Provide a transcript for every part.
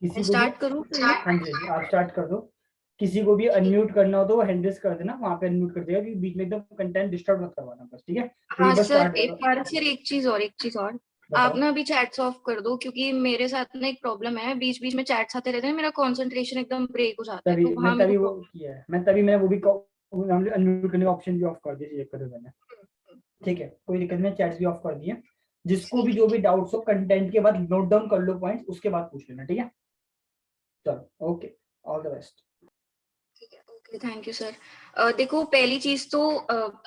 किसी को भी स्टार्ट करूँ? हाँ जी आप स्टार्ट कर दो। किसी को भी अनम्यूट करना हो तो वो हैंड रेस कर देना, वहां पे अनम्यूट कर देगा, कि बीच में एकदम कंटेंट डिस्टर्ब मत करवाना बस, ठीक है। तो हाँ एक बार सर, स्टार्ट एक करो। बार फिर एक चीज और आप बताओ। ना अभी चैट्स ऑफ कर दो, क्योंकि मेरे साथ ना एक प्रॉब्लम है, बीच बीच में चैट्स आते रहते हैं, मेरा कंसंट्रेशन एकदम ब्रेक हो जाता है, तभी तो मैं वहां मेरे तभी वो को किया है, मैंने वो भी अनम्यूट करने का ऑप्शन भी ऑफ कर दिया, चेक कर दो मैंने। ठीक है, कोई दिक्कत नहीं, चैट्स भी ऑफ कर दिए। जिसको भी ठीक जो है। भी डाउट्स हो कंटेंट के बाद नोट डाउन कर लो पॉइंट्स, उसके बाद पूछ लेना, ठीक है। चलो ओके, ऑल द बेस्ट। ठीक है, ओके, थैंक यू सर। देखो, पहली चीज तो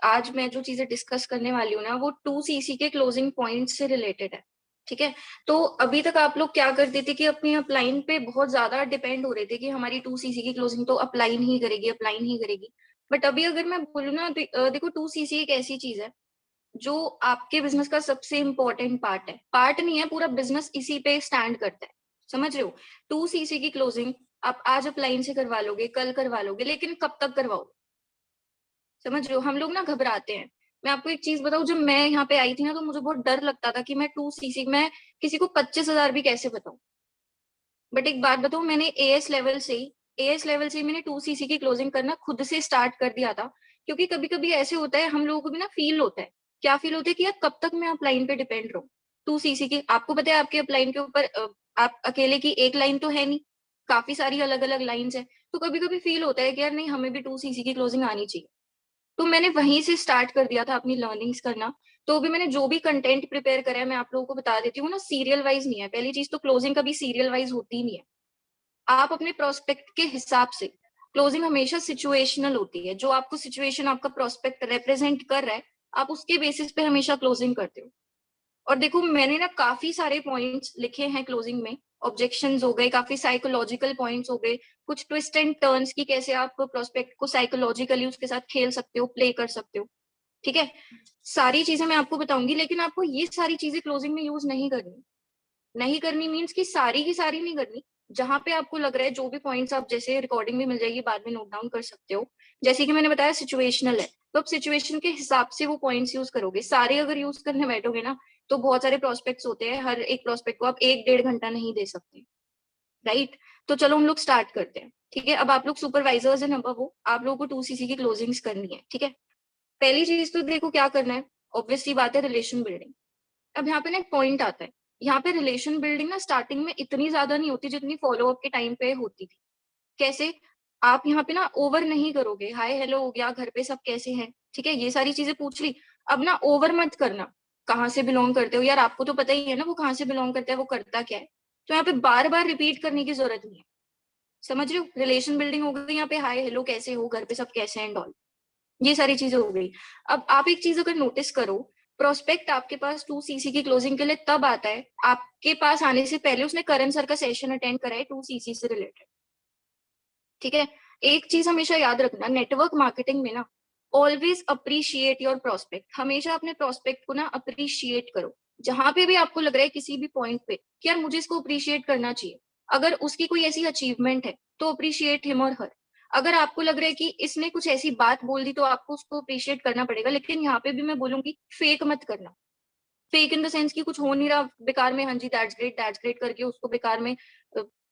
आज मैं जो चीजें डिस्कस करने वाली हूँ ना, वो 2cc के क्लोजिंग पॉइंट से रिलेटेड है। ठीक है। तो अभी तक आप लोग क्या करते थे कि अपनी अपलाइन पे बहुत ज्यादा डिपेंड हो रहे थे कि हमारी 2cc की क्लोजिंग तो अपलाइन ही करेगी, अपलाइन ही करेगी। बट अभी अगर मैं बोलूँ ना, देखो 2cc एक ऐसी चीज है जो आपके बिजनेस का सबसे इंपॉर्टेंट पार्ट है। पार्ट नहीं है, पूरा बिजनेस इसी पे स्टैंड करता है। समझ रहे हो? 2cc की क्लोजिंग आप आज अपलाइन से करवा लोगे, कल करवा लोगे, लेकिन कब तक करवाओ? समझ रहे हो? हम लोग ना घबराते हैं। मैं आपको एक चीज बताऊं, जब मैं यहाँ पे आई थी ना, तो मुझे बहुत डर लगता था कि मैं 2cc में किसी को 25,000 भी कैसे बताऊं। बट एक बात बताऊं, मैंने एएस लेवल से ही मैंने 2cc की क्लोजिंग करना खुद से स्टार्ट कर दिया था। क्योंकि कभी कभी ऐसे होता है, हम लोगों को भी ना फील होता है। क्या फील होता है कि यार कब तक मैं अपलाइन पे डिपेंड रहूं? 2cc की आपको पता है, आपके अपलाइन के ऊपर आप अकेले की एक लाइन तो है नहीं, काफी सारी अलग अलग लाइंस है। तो कभी कभी फील होता है कि यार नहीं, हमें भी 2cc की क्लोजिंग आनी चाहिए। तो मैंने वहीं से स्टार्ट कर दिया था अपनी लर्निंग्स करना। तो भी मैंने जो भी कंटेंट प्रिपेयर करा है, मैं आप लोगों को बता देती हूँ ना, सीरियल वाइज नहीं है। पहली चीज तो क्लोजिंग कभी सीरियल वाइज होती नहीं है। आप अपने प्रोस्पेक्ट के हिसाब से, क्लोजिंग हमेशा सिचुएशनल होती है। जो आपको सिचुएशन, आपका प्रोस्पेक्ट रिप्रेजेंट कर रहा है, आप उसके बेसिस पे हमेशा क्लोजिंग करते हो। और देखो, मैंने ना काफी सारे पॉइंट्स लिखे हैं क्लोजिंग में। ऑब्जेक्शंस हो गए, काफी साइकोलॉजिकल पॉइंट्स हो गए, कुछ ट्विस्ट एंड टर्न्स की, कैसे आप प्रोस्पेक्ट को साइकोलॉजिकली उसके साथ खेल सकते हो, प्ले कर सकते हो। ठीक है। सारी चीजें मैं आपको बताऊंगी, लेकिन आपको ये सारी चीजें क्लोजिंग में यूज नहीं करनी। नहीं करनी मीन्स कि सारी की सारी नहीं करनी। जहां पे आपको लग रहा है, जो भी पॉइंट्स, आप जैसे रिकॉर्डिंग भी मिल जाएगी, बाद में नोट डाउन कर सकते हो। जैसे कि मैंने बताया सिचुएशनल है, तो आप सिचुएशन के हिसाब से वो पॉइंट्स यूज करोगे। सारे अगर यूज करने बैठोगे ना, तो बहुत सारे प्रोस्पेक्ट्स होते हैं, हर एक प्रोस्पेक्ट को आप 1-1.5 घंटा नहीं दे सकते। राइट। तो चलो हम लोग स्टार्ट करते हैं। ठीक है। अब आप लोग सुपरवाइजर्स एंड अबव हो, आप लोगों को 2cc की क्लोजिंग्स करनी है। ठीक है। पहली चीज तो देखो क्या करना है। ऑब्वियसली बात है, रिलेशन बिल्डिंग। अब यहाँ पे ना एक पॉइंट आता है। यहाँ पे रिलेशन बिल्डिंग ना स्टार्टिंग में इतनी ज्यादा नहीं होती जितनी फॉलोअप के टाइम पे होती थी। कैसे? आप यहाँ पे ना ओवर नहीं करोगे। हाय हेलो हो गया, घर पे सब कैसे हैं, ठीक है, ये सारी चीजें पूछ ली। अब ना ओवर मत करना। कहाँ से बिलोंग करते हो यार, आपको तो पता ही है ना वो कहाँ से बिलोंग करता है, वो करता क्या है। तो यहाँ पे बार बार रिपीट करने की जरूरत नहीं है। समझ रहे हो? रिलेशन बिल्डिंग हो गई यहाँ पे, हाय हेलो कैसे हो, घर पे सब कैसे हैं, एंड ये सारी चीजें हो गई। अब आप एक चीज अगर नोटिस करो, प्रोस्पेक्ट आपके पास 2cc की क्लोजिंग के लिए तब आता है, आपके पास आने से पहले उसने करण सर का सेशन अटेंड करा है 2cc से रिलेटेड। ठीक है। एक चीज हमेशा याद रखना, नेटवर्क मार्केटिंग में ना, ऑलवेज अप्रिशिएट योर प्रोस्पेक्ट। हमेशा अपने प्रोस्पेक्ट को ना अप्रिशिएट करो। जहां पे भी आपको लग रहा है किसी भी पॉइंट पे कि यार मुझे इसको अप्रिशिएट करना चाहिए, अगर उसकी कोई ऐसी अचीवमेंट है तो अप्रिशिएट हिम और हर। अगर आपको लग रहा है कि इसने कुछ ऐसी बात बोल दी तो आपको उसको अप्रिशिएट करना पड़ेगा, लेकिन यहाँ पे भी मैं बोलूंगी फेक मत करना। फेक इन द सेंस कि कुछ हो नहीं रहा, बेकार में हाँ जी दैट्स ग्रेट करके उसको बेकार में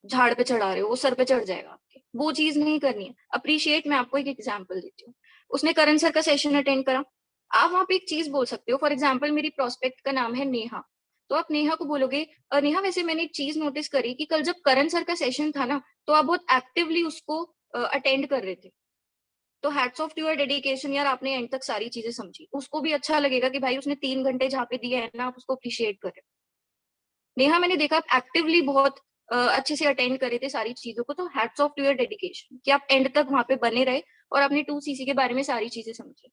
झाड़ पे चढ़ा रहे हो, वो सर पे चढ़ जाएगा आपके। वो चीज नहीं करनी है। अप्रिशिएट, मैं आपको एक एग्जांपल देती हूँ। उसने करण सर का सेशन अटेंड करा, आप वहां पे एक चीज बोल सकते हो। फॉर एग्जाम्पल, मेरी प्रोस्पेक्ट का नाम है नेहा, तो आप नेहा को बोलोगे, नेहा वैसे मैंने एक चीज नोटिस करी कि कल जब करण सर का सेशन था ना, तो आप बहुत एक्टिवली उसको अटेंड कर रहे थे। तो hats off to your dedication यार, आपने एंड तक सारी चीजें समझी। उसको भी अच्छा लगेगा कि भाई उसने 3 घंटे जहाँ पे दिए है ना, आप उसको अप्रिशिएट कर रहे हो। नेहा, मैंने देखा आप एक्टिवली बहुत अच्छे से अटेंड करे थे सारी चीजों को, तो hats off to your dedication कि आप एंड तक वहां पे बने रहे और अपने 2cc के बारे में सारी चीजें समझे।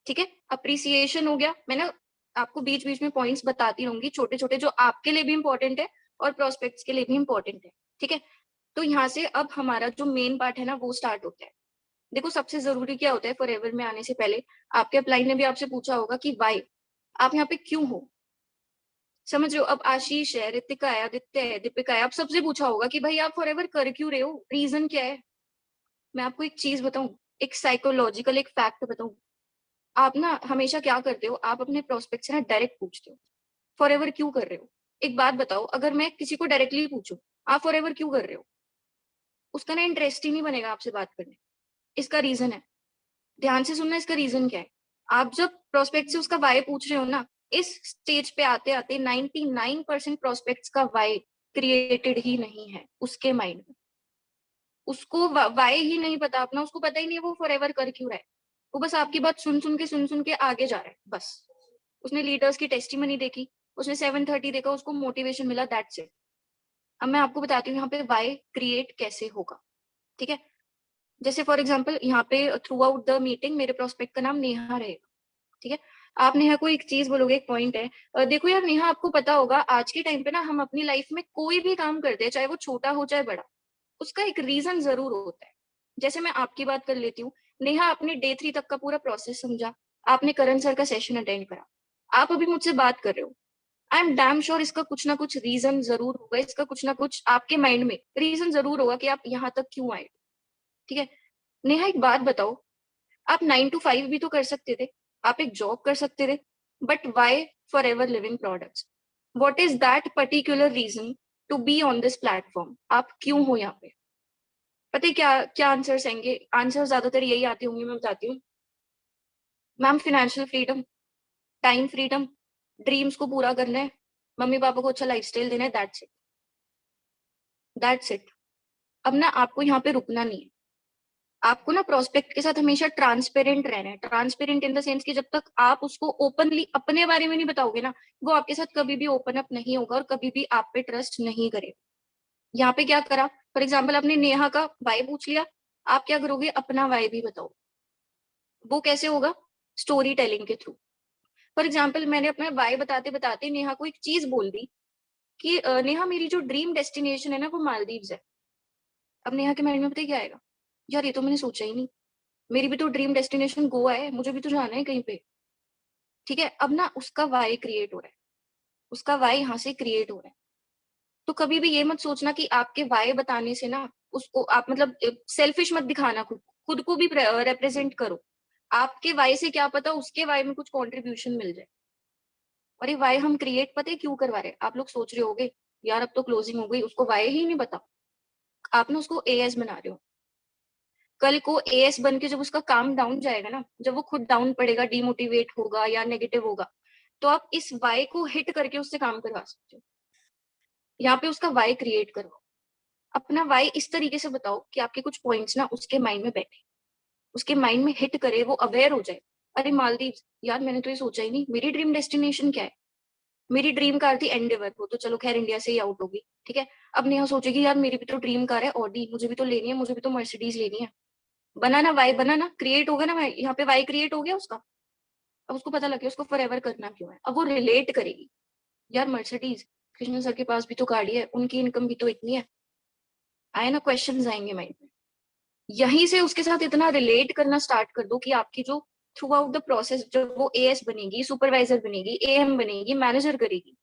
ठीक है। अप्रिसिएशन हो गया। मैंने आपको बीच बीच में पॉइंट्स बताती रहूंगी, छोटे छोटे, जो आपके लिए भी इंपॉर्टेंट है और प्रोस्पेक्ट्स के लिए भी इंपॉर्टेंट है। ठीक है। तो यहाँ से अब हमारा जो मेन पार्ट है ना, वो स्टार्ट होता है। देखो, सबसे जरूरी क्या होता है फॉरएवर में आने से पहले, आपके अपलाइन ने भी आपसे पूछा होगा कि वाई, आप यहाँ पे क्यों हो। समझ रहे हो? अब आशीष है, रितिका है, आदित्य है, दीपिका है, आप सबसे पूछा होगा कि भाई आप फॉरएवर कर क्यों रहे हो, रीजन क्या है। मैं आपको एक चीज बताऊं, एक साइकोलॉजिकल एक फैक्ट बताऊं। आप ना हमेशा क्या करते हो, आप अपने प्रोस्पेक्ट से ना डायरेक्ट पूछते हो फॉरएवर क्यों कर रहे हो। एक बात बताओ, अगर मैं किसी को डायरेक्टली पूछूं आप फॉर एवर क्यों कर रहे हो? उसका ना इंटरेस्ट ही नहीं बनेगा आपसे बात करने। इसका रीजन है, ध्यान से सुनना, इसका रीजन क्या है। आप जब प्रोस्पेक्ट से उसका वाई पूछ रहे हो ना, इस स्टेज पे आते आते 99% प्रोस्पेक्ट्स का वाई क्रिएटेड ही नहीं है उसके माइंड में। उसको वाई ही नहीं पता अपना, उसको पता ही नहीं है वो फॉरएवर कर क्यों रहा है। वो बस आपकी बात सुन सुन के आगे जा रहा है बस। उसने लीडर्स की टेस्टिमनी देखी, उसने 730 देखा, उसको मोटिवेशन मिला, दैट्स इट। अब मैं आपको बताती हूँ यहाँ पे वाई क्रिएट कैसे होगा, ठीक है। जैसे फॉर एग्जाम्पल यहाँ पे थ्रू आउट द मीटिंग मेरे प्रोस्पेक्ट का नाम नेहा रहेगा, ठीक है। आप नेहा को एक चीज बोलोगे, एक पॉइंट है, देखो यार नेहा, आपको पता होगा आज के टाइम पे ना हम अपनी लाइफ में कोई भी काम करते हैं, चाहे वो छोटा हो चाहे बड़ा, उसका एक रीजन जरूर होता है। जैसे मैं आपकी बात कर लेती हूँ, नेहा आपने डे 3 तक का पूरा प्रोसेस समझा, आपने करण सर का सेशन अटेंड करा, आप अभी मुझसे बात कर रहे हो। आई एम डैम श्योर इसका कुछ ना कुछ रीजन जरूर होगा, इसका कुछ ना कुछ आपके माइंड में रीजन जरूर होगा कि आप यहाँ तक क्यों आए, ठीक है। नेहा एक बात बताओ, आप 9 to 5 भी तो कर सकते थे, आप एक जॉब कर सकते थे, but why Forever Living Products? What is that particular reason to be on this platform? आप क्यों हो यहाँ पे? पता है क्या क्या आंसर्स आएंगे? आंसर ज्यादातर यही आते होंगे, मैं बताती हूँ। Ma'am financial freedom, time freedom, dreams को पूरा करना है, मम्मी पापा को अच्छा लाइफस्टाइल देना है, दैट्स इट, दैट्स इट। अब ना आपको यहाँ पे रुकना नहीं है, आपको ना प्रोस्पेक्ट के साथ हमेशा ट्रांसपेरेंट रहना है। ट्रांसपेरेंट इन द सेंस कि जब तक आप उसको ओपनली अपने बारे में नहीं बताओगे ना, वो आपके साथ कभी भी ओपन अप नहीं होगा और कभी भी आप पे ट्रस्ट नहीं करेगा। यहाँ पे क्या करा, फॉर एग्जाम्पल आपने नेहा का वाई पूछ लिया, आप क्या करोगे, अपना वाई भी बताओ। वो कैसे होगा? स्टोरी टेलिंग के थ्रू। फॉर एग्जाम्पल मैंने अपना वाई बताते बताते नेहा को एक चीज बोल दी कि नेहा मेरी जो ड्रीम डेस्टिनेशन है ना वो मालदीव्स है। अब नेहा के माइंड में पता है क्या आएगा, यार ये तो मैंने सोचा ही नहीं, मेरी भी तो ड्रीम डेस्टिनेशन गोवा है, मुझे भी तो जाना है कहीं पे, ठीक है। अब ना उसका वाई क्रिएट हो रहा है, उसका वाई यहाँ से क्रिएट हो रहा है। तो कभी भी ये मत सोचना कि आपके वाई बताने से ना उसको आप मतलब सेल्फिश मत दिखाना, खुद खुद को भी रिप्रेजेंट करो। आपके वाई से क्या पता उसके वाई में कुछ कॉन्ट्रीब्यूशन मिल जाए। और ये वाई हम क्रिएट पता है क्यों करवा रहे हैं? आप लोग सोच रहे होगे यार अब तो क्लोजिंग हो गई, उसको वाई ही नहीं पता। आप ना उसको एएस बना रहे हो। कल को एएस बन के जब उसका काम डाउन जाएगा ना, जब वो खुद डाउन पड़ेगा, डिमोटिवेट होगा या नेगेटिव होगा, तो आप इस वाई को हिट करके उससे काम करवा सकते हो। यहाँ पे उसका वाई क्रिएट करो, अपना वाई इस तरीके से बताओ कि आपके कुछ पॉइंट्स ना उसके माइंड में बैठे, उसके माइंड में हिट करे, वो अवेयर हो जाए। अरे मालदीव, यार मैंने तो ये सोचा ही नहीं, मेरी ड्रीम डेस्टिनेशन क्या है? मेरी ड्रीम कार थी एंडेवर, वो तो चलो खैर इंडिया से ही आउट होगी, ठीक है। अब नेहा सोचेगी यार मेरी भी तो ड्रीम कार है ऑडी, मुझे भी तो लेनी है, मुझे भी तो मर्सिडीज लेनी है। बनाना वाई, बनाना क्रिएट होगा ना, यहाँ पे वाई क्रिएट हो गया उसका। अब उसको पता लग गया उसको फॉरएवर करना क्यों है। अब वो रिलेट करेगी, यार मर्सिडीज, कृष्ण सर के पास भी तो गाड़ी है, उनकी इनकम भी तो इतनी है। आए ना, क्वेश्चंस आएंगे माइंड में। यहीं से उसके साथ इतना रिलेट करना स्टार्ट कर दो कि आपकी जो थ्रू आउट द प्रोसेस, जब वो एएस बनेगी, सुपरवाइजर बनेगी, एएम बनेगी, मैनेजर करेगी,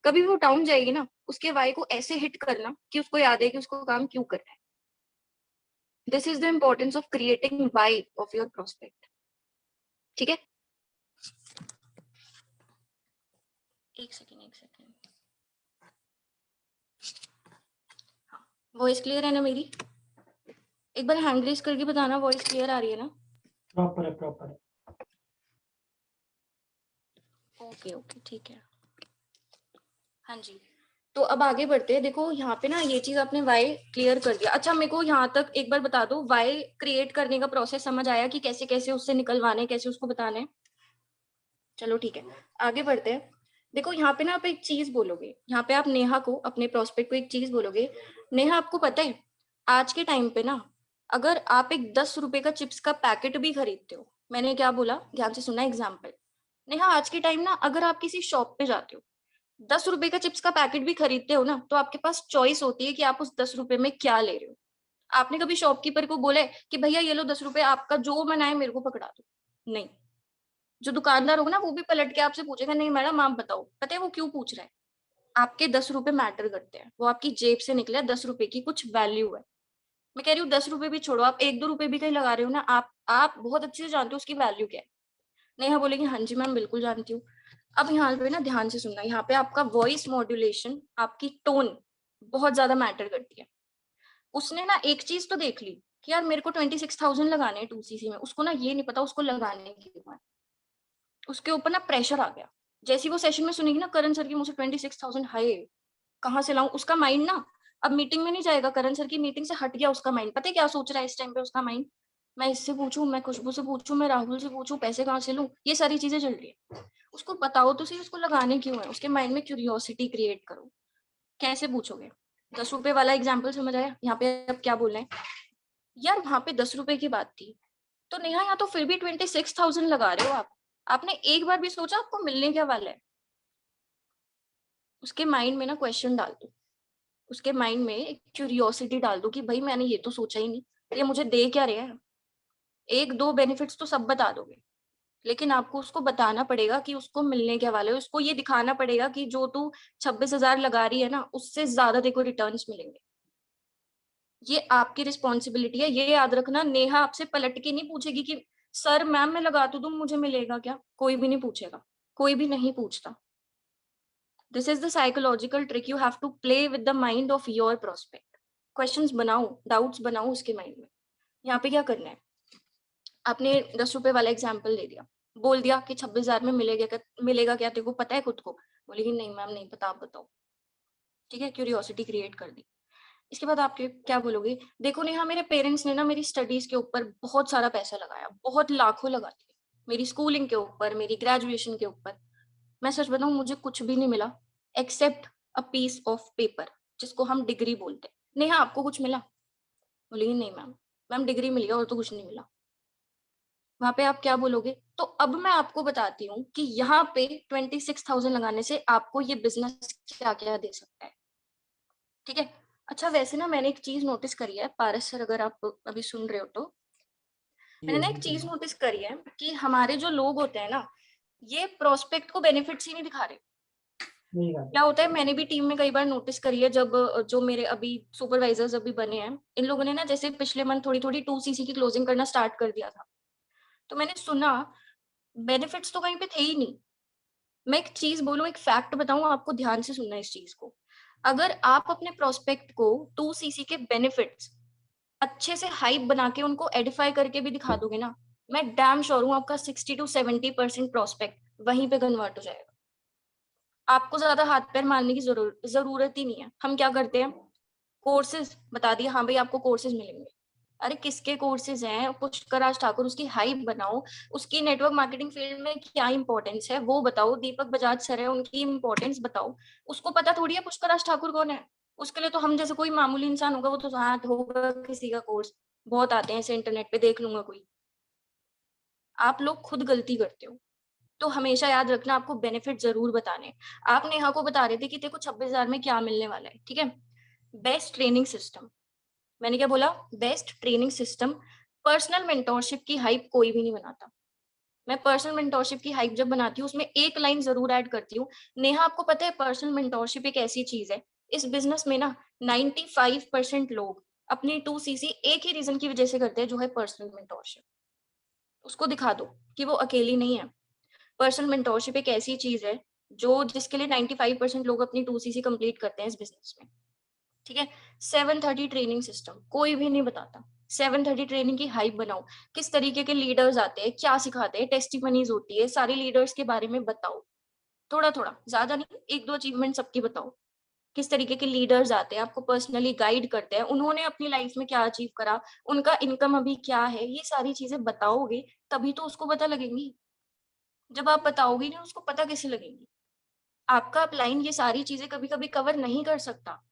कभी भी वो डाउन जाएगी ना, उसके वाई को ऐसे हिट करना कि उसको याद है कि उसको काम क्यों करना है। This is the importance of creating why of your prospect, ठीक है। एक सेकेंड, एक सेकेंड। हाँ, वॉइस क्लियर है ना मेरी? एक बार हैंड रेज करके बताना वॉइस क्लियर आ रही है ना? प्रॉपर है, प्रॉपर है। ओके ओके, ठीक है। हाँ जी, तो अब आगे बढ़ते हैं। देखो यहाँ पे ना ये चीज आपने वाई क्लियर कर दिया। अच्छा मेरे को यहाँ तक एक बार बता दो, वाई क्रिएट करने का प्रोसेस समझ आया कि कैसे कैसे उससे निकलवाना है, कैसे उसको बताना है? चलो ठीक है, आगे बढ़ते हैं। देखो यहाँ पे ना आप एक चीज बोलोगे, यहाँ पे आप नेहा को, अपने प्रोस्पेक्ट को एक चीज बोलोगे, नेहा आपको पता है आज के टाइम पे ना अगर आप एक 10 रुपए का चिप्स का पैकेट भी खरीदते हो, मैंने क्या बोला ध्यान से सुना एग्जाम्पल। नेहा आज के टाइम ना अगर आप किसी शॉप पे जाते हो, 10 रुपए का चिप्स का पैकेट भी खरीदते हो ना, तो आपके पास चॉइस होती है कि आप उस 10 रुपए में क्या ले रहे हो। आपने कभी शॉपकीपर को बोले कि भैया ये लो 10 रुपए, आपका जो मन आए मेरे को पकड़ा दो? नहीं। जो दुकानदार होगा ना वो भी पलट के आपसे पूछेगा, नहीं मैडम आप बताओ। पता है वो क्यों पूछ रहा है? आपके 10 रुपए मैटर करते हैं, वो आपकी जेब से निकले, 10 रुपए की कुछ वैल्यू है। मैं कह रही हूँ 10 रुपए भी छोड़ो, आप 1-2 रुपए भी कहीं लगा रहे हो ना, आप बहुत अच्छे से जानते हो उसकी वैल्यू क्या है। नेहा बोलेगी हाँ जी मैम बिल्कुल जानती हूँ। अब यहाँ पे ना ध्यान से सुनना, यहाँ पे आपका वॉइस मॉड्यूलेशन, आपकी टोन बहुत ज्यादा मैटर करती है। उसने ना एक चीज तो देख ली कि यार मेरे को 26,000 लगाने हैं 2cc में, उसको ना ये नहीं पता उसको लगाने की बात, उसके ऊपर ना प्रेशर आ गया। जैसी वो सेशन में सुनेगी ना करण सर की मुझे 26,000, हाय कहाँ से लाऊं, उसका माइंड ना अब मीटिंग में नहीं जाएगा, करण सर की मीटिंग से हट गया उसका माइंड। पता है क्या सोच रहा है इस टाइम पे उसका माइंड? मैं इससे पूछूं, मैं खुशबू से पूछूं, मैं राहुल से पूछूं, पैसे कहाँ से लूं, ये सारी चीजें चल रही है। उसको बताओ तो सही उसको लगाने क्यों है, उसके माइंड में क्यूरियोसिटी क्रिएट करो। कैसे पूछोगे? 10 रुपए वाला एग्जाम्पल समझ आया यहाँ पे? अब क्या बोल रहे हैं यार, वहां पे 10 रुपए की बात थी तो नेहा यहाँ तो फिर भी 26,000 लगा रहे हो आप, आपने एक बार भी सोचा आपको मिलने क्या वाला है? उसके माइंड में ना क्वेश्चन डाल दो, उसके माइंड में एक क्यूरियोसिटी डाल दो कि भाई मैंने ये तो सोचा ही नहीं, ये मुझे दे क्या रहे हैं। एक दो बेनिफिट्स तो सब बता दोगे, लेकिन आपको उसको बताना पड़ेगा कि उसको मिलने क्या वाले है। उसको ये दिखाना पड़ेगा कि जो तू 26,000 लगा रही है ना, उससे ज्यादा देखो रिटर्न्स मिलेंगे। ये आपकी रिस्पॉन्सिबिलिटी है, ये याद रखना। नेहा आपसे पलट के नहीं पूछेगी कि सर मैम मैं लगा तो दूं मुझे मिलेगा क्या, कोई भी नहीं पूछेगा, कोई भी नहीं पूछता। This is the psychological trick, you have to play with the mind of your prospect. Questions बनाओ, डाउट्स बनाओ उसके माइंड में। यहाँ पे क्या करना है, आपने 10 रुपए वाला एग्जाम्पल दे दिया, बोल दिया कि 26,000 में मिलेगा क्या तेरे को पता है खुद को? बोलेगी नहीं मैम नहीं पता, आप बताओ। ठीक है, क्यूरियोसिटी क्रिएट कर दी। इसके बाद आप क्या बोलोगे, देखो नेहा मेरे पेरेंट्स ने ना मेरी स्टडीज के ऊपर बहुत सारा पैसा लगाया, बहुत लाखों लगा दिए, मेरी स्कूलिंग के ऊपर, मेरी ग्रेजुएशन के ऊपर। मैं सच बताऊं मुझे कुछ भी नहीं मिला except a piece of paper, जिसको हम डिग्री बोलते हैं। नेहा आपको कुछ मिला? बोलेगी नहीं मैम, मैम डिग्री मिली है और तो कुछ नहीं मिला। वहां पे आप क्या बोलोगे? तो अब मैं आपको बताती हूँ कि यहाँ पे 26,000 लगाने से आपको ये बिजनेस क्या क्या दे सकता है। ठीक है। अच्छा वैसे ना मैंने एक चीज नोटिस करी है पारस सर, अगर आप अभी सुन रहे हो तो, मैंने ना एक चीज नोटिस करी है कि हमारे जो लोग होते हैं ना, ये प्रोस्पेक्ट को बेनिफिट्स ही नहीं दिखा रहे। क्या होता है, मैंने भी टीम में कई बार नोटिस करी है, जब जो मेरे अभी सुपरवाइजर्स अभी बने हैं, इन लोगों ने ना जैसे पिछले मंथ थोड़ी थोड़ी 2cc की क्लोजिंग करना स्टार्ट कर दिया था, तो मैंने सुना बेनिफिट्स तो कहीं पे थे ही नहीं। मैं एक चीज बोलूं, एक फैक्ट बताऊं आपको, ध्यान से सुनना इस चीज को। अगर आप अपने प्रोस्पेक्ट को 2cc के बेनिफिट्स अच्छे से हाइप बना के उनको एडिफाई करके भी दिखा दोगे ना, मैं डैम श्योर हूं आपका 60 to 70% प्रोस्पेक्ट वहीं पे कन्वर्ट हो जाएगा। आपको ज्यादा हाथ पैर मारने की जरूरत ही नहीं है। हम क्या करते हैं, कोर्सेज बता दिए, हाँ भाई आपको कोर्सेज मिलेंगे। अरे किसके कोर्सेज हैं, पुष्कर राज ठाकुर, उसकी हाइप बनाओ, उसकी नेटवर्क मार्केटिंग फील्ड में क्या इंपॉर्टेंस है वो बताओ, दीपक बजाज सर है उनकी इंपॉर्टेंस बताओ। उसको पता थोड़ी है पुष्कर राज ठाकुर कौन है, उसके लिए तो हम जैसे कोई मामूली इंसान होगा, वो तो हाँ होगा किसी का कोर्स, बहुत आते हैं ऐसे इंटरनेट पे देख लूंगा कोई। आप लोग खुद गलती करते हो, तो हमेशा याद रखना आपको बेनिफिट जरूर बताने। आप नेहा को बता रहे थे कि तेरे को 26,000 में क्या मिलने वाला है, ठीक है? बेस्ट ट्रेनिंग सिस्टम, मैंने क्या बोला? Best training system. Personal mentorship की हाइप कोई भी नहीं बनाता। मैं पर्सनल मेंटोरशिप की हाइप जब बनाती हूँ उसमें एक लाइन जरूर ऐड करती हूँ, नेहा आपको पता है पर्सनल मेंटोरशिप एक ऐसी चीज है, इस बिजनेस में ना 95% लोग अपनी 2cc एक ही रीजन की वजह से करते हैं, जो है पर्सनल मेंटोरशिप। उसको दिखा दो कि वो अकेली नहीं है। पर्सनल मेंटोरशिप एक ऐसी चीज है जो जिसके लिए 95% लोग अपनी 2cc कंप्लीट करते हैं इस बिजनेस में। ठीक है। 730 ट्रेनिंग सिस्टम कोई भी नहीं बताता। 730 ट्रेनिंग की हाइप बनाओ, किस तरीके के लीडर्स आते हैं, क्या सिखाते हैं, टेस्टिमनीज होती है, सारे लीडर्स के बारे में बताओ। थोड़ा थोड़ा, ज्यादा नहीं, एक दो अचीवमेंट सबकी बताओ। किस तरीके के लीडर्स आते हैं, आपको पर्सनली गाइड करते हैं, उन्होंने अपनी लाइफ में क्या अचीव करा, उनका इनकम अभी क्या है, ये सारी चीजें बताओगे तभी तो उसको पता लगेंगी। जब आप बताओगे नहीं उसको पता कैसे लगेंगी? आपका अपलाइन ये सारी चीजें कभी कभी कवर नहीं कर सकता,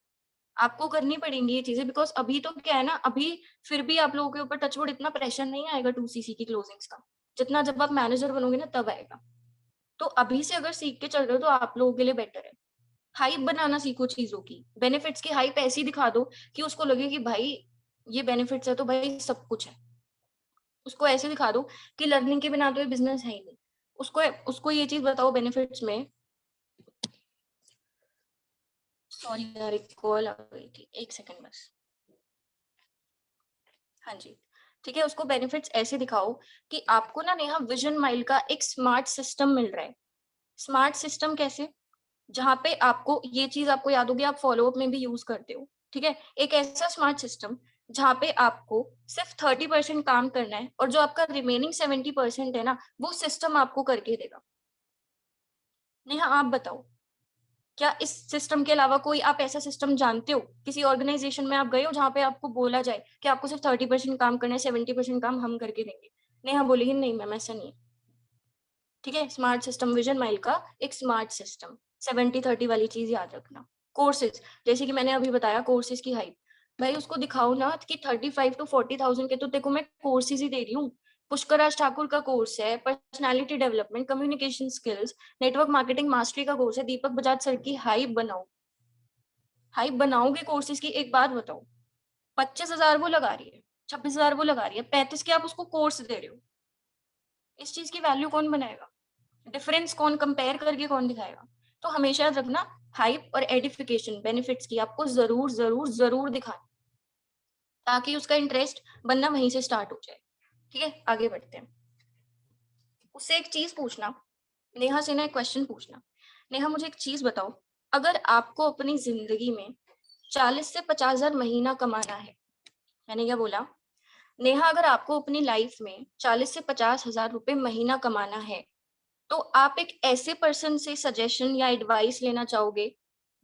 आपको करनी पड़ेंगी ये चीजें, बिकॉज अभी तो क्या है ना, अभी फिर भी आप लोगों के ऊपर टचवुड इतना प्रेशर नहीं आएगा 2cc की क्लोजिंग्स का, जितना जब आप मैनेजर बनोगे ना तब आएगा। तो अभी से अगर सीख के चल रहे हो तो आप लोगों के लिए बेटर है। हाइप बनाना सीखो चीजों की, बेनिफिट्स की हाइप ऐसी दिखा दो कि उसको लगे कि भाई ये बेनिफिट्स है तो भाई सब कुछ है। उसको ऐसे दिखा दो कि लर्निंग के बिना तो ये बिजनेस है ही नहीं। उसको उसको ये चीज बताओ बेनिफिट्स में, सॉरी यार एक कॉल आ गई थी, एक सेकंड बस। हाँ जी। ठीक है, उसको बेनिफिट्स ऐसे दिखाओ कि आपको ना नेहा विजन माइल का एक स्मार्ट सिस्टम मिल रहा है। स्मार्ट सिस्टम कैसे? जहाँ पे आपको ये चीज आपको याद होगी, आप फॉलोअप में भी यूज करते हो, ठीक है। एक ऐसा स्मार्ट सिस्टम जहाँ पे आपको सिर्फ 30% काम करना है और जो आपका रिमेनिंग 70% है ना, वो सिस्टम आपको करके देगा। नेहा आप बताओ, क्या इस सिस्टम के अलावा कोई आप ऐसा सिस्टम जानते हो? किसी ऑर्गेनाइजेशन में आप गए हो जहाँ पे आपको बोला जाए कि आपको सिर्फ 30% काम करना है, 70% काम हम करके देंगे? नेहा बोलेगी नहीं मैम ऐसा नहीं है, ठीक है। स्मार्ट सिस्टम, विजन माइल का एक स्मार्ट सिस्टम, 70-30 वाली चीज याद रखना। कोर्सेज, जैसे कि मैंने अभी बताया कोर्सेज की हाइप, भाई उसको दिखाओ ना कि 35,000 to 40,000 के तो देखो मैं कोर्सेज ही दे रही हूँ। पुष्कर राज ठाकुर का कोर्स है personality development, communication skills, network marketing mastery का कोर्स है। दीपक बजाज सर की हाइप बनाओ। हाइप बनाओगे कोर्सेज की, एक बात बताओ, 25,000 वो लगा रही है, 26,000 वो लगा रही है, 35 के आप उसको कोर्स दे रहे हो। इस चीज की वैल्यू कौन बनाएगा? डिफरेंस कौन कंपेयर करके कौन दिखाएगा? तो हमेशा याद रखना, हाइप और एडिफिकेशन बेनिफिट्स की आपको जरूर जरूर जरूर दिखाना, ताकि उसका इंटरेस्ट बनना वहीं से स्टार्ट हो जाए। ठीक है, आगे बढ़ते हैं। उससे एक चीज पूछना, नेहा से ना एक क्वेश्चन पूछना। नेहा मुझे एक चीज बताओ, अगर आपको अपनी जिंदगी में 40 से 50,000 महीना कमाना है, मैंने क्या बोला? नेहा अगर आपको अपनी लाइफ में 40 से 50,000 रुपए महीना कमाना है, तो आप एक ऐसे पर्सन से सजेशन या एडवाइस लेना चाहोगे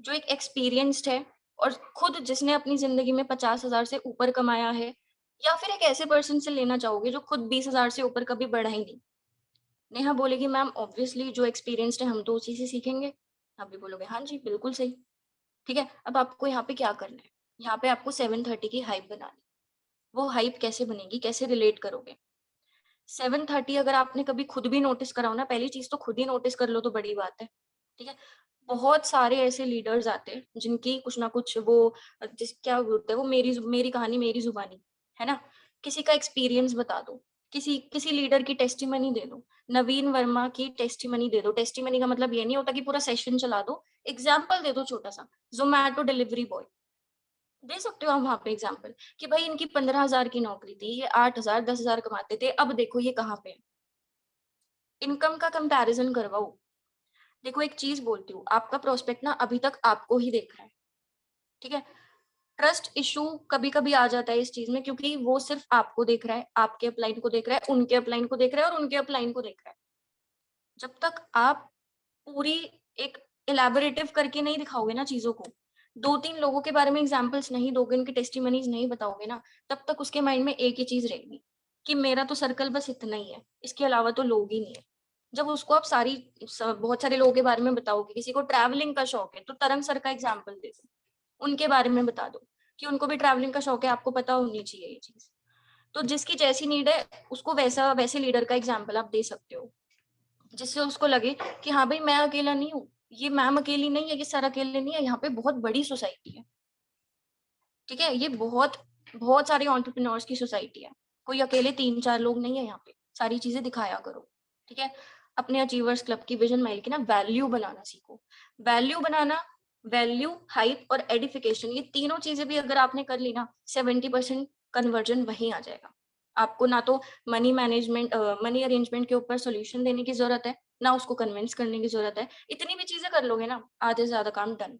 जो एक एक्सपीरियंस्ड है और खुद जिसने अपनी जिंदगी में 50,000 से ऊपर कमाया है, या फिर एक ऐसे पर्सन से लेना चाहोगे जो खुद 20,000 से ऊपर कभी बढ़ा ही नहीं? नेहा बोलेगी मैम ऑब्वियसली जो एक्सपीरियंस्ड है हम तो उसी से सीखेंगे। आप भी बोलोगे हाँ जी बिल्कुल सही। ठीक है, अब आपको यहाँ पे क्या करना है? यहाँ पे आपको 730 की हाइप बनानी। वो हाइप कैसे बनेगी, कैसे रिलेट करोगे? 730 अगर आपने कभी खुद भी नोटिस करा हो ना, पहली चीज तो खुद ही नोटिस कर लो तो बड़ी बात है। ठीक है, बहुत सारे ऐसे लीडर्स आते हैं जिनकी कुछ ना कुछ वो जिस क्या बोलते हैं वो, मेरी मेरी कहानी मेरी जुबानी, है ना। किसी का एक्सपीरियंस बता दो, किसी किसी लीडर की टेस्टिमनी दे दो। नवीन वर्मा की टेस्टिमनी दे दो। टेस्टिमनी का मतलब ये नहीं होता कि पूरा सेशन चला दो, एग्जाम्पल दे दो छोटा सा। जोमैटो डिलीवरी बॉय दे सकते हो आप वहां पे एग्जाम्पल, कि भाई इनकी 15,000 की नौकरी थी, ये 8,000 10,000 कमाते थे, अब देखो ये कहाँ पे है। इनकम का कंपैरिजन करवाओ। देखो एक चीज बोलती हूँ, आपका प्रोस्पेक्ट ना अभी तक आपको ही देख रहा है, ठीक है। ट्रस्ट इशू कभी कभी आ जाता है इस चीज में, क्योंकि वो सिर्फ आपको देख रहा है, आपके अपलाइन को देख रहा है, उनके अपलाइन को देख रहा है और उनके अपलाइन को देख रहा है। जब तक आप पूरी एक इलेबोरेटिव करके नहीं दिखाओगे ना चीजों को, 2-3 लोगों के बारे में एग्जाम्पल्स नहीं दोगे, उनकी टेस्टिमनीज नहीं बताओगे ना, तब तक उसके माइंड में एक ही चीज रहेगी कि मेरा तो सर्कल बस इतना ही है, इसके अलावा तो लोग ही नहीं है। जब उसको आप बहुत सारे लोगों के बारे में बताओगे, किसी को ट्रैवलिंग का शौक है तो तरंग सर का एग्जाम्पल दे दो, उनके बारे में बता दो कि उनको भी ट्रैवलिंग का शौक है, आपको पता होनी चाहिए ये चीज। तो जिसकी जैसी नीड है उसको वैसा वैसे लीडर का एग्जाम्पल आप दे सकते हो, जिससे उसको लगे कि हाँ भाई मैं अकेला नहीं हूँ, ये मैम अकेली नहीं है, ये सर अकेले नहीं है, यहाँ पे बहुत बड़ी सोसाइटी है। ठीक है, ये बहुत बहुत सारे एंटरप्रेन्योर्स की सोसाइटी है, कोई अकेले 3-4 लोग नहीं है यहाँ पे। सारी चीजें दिखाया करो, ठीक है। अपने अचीवर्स क्लब की विजन माइल की ना वैल्यू बनाना सीखो। वैल्यू बनाना, वैल्यू, हाइप और एडिफिकेशन, ये तीनों चीजें भी अगर आपने कर ली ना, 70% कन्वर्जन वहीं आ जाएगा। आपको ना तो मनी मैनेजमेंट, मनी अरेंजमेंट के ऊपर सोल्यूशन देने की जरूरत है, ना उसको कन्विंस करने की जरूरत है। इतनी भी चीजें कर लोगे ना, आधे से ज्यादा काम डन।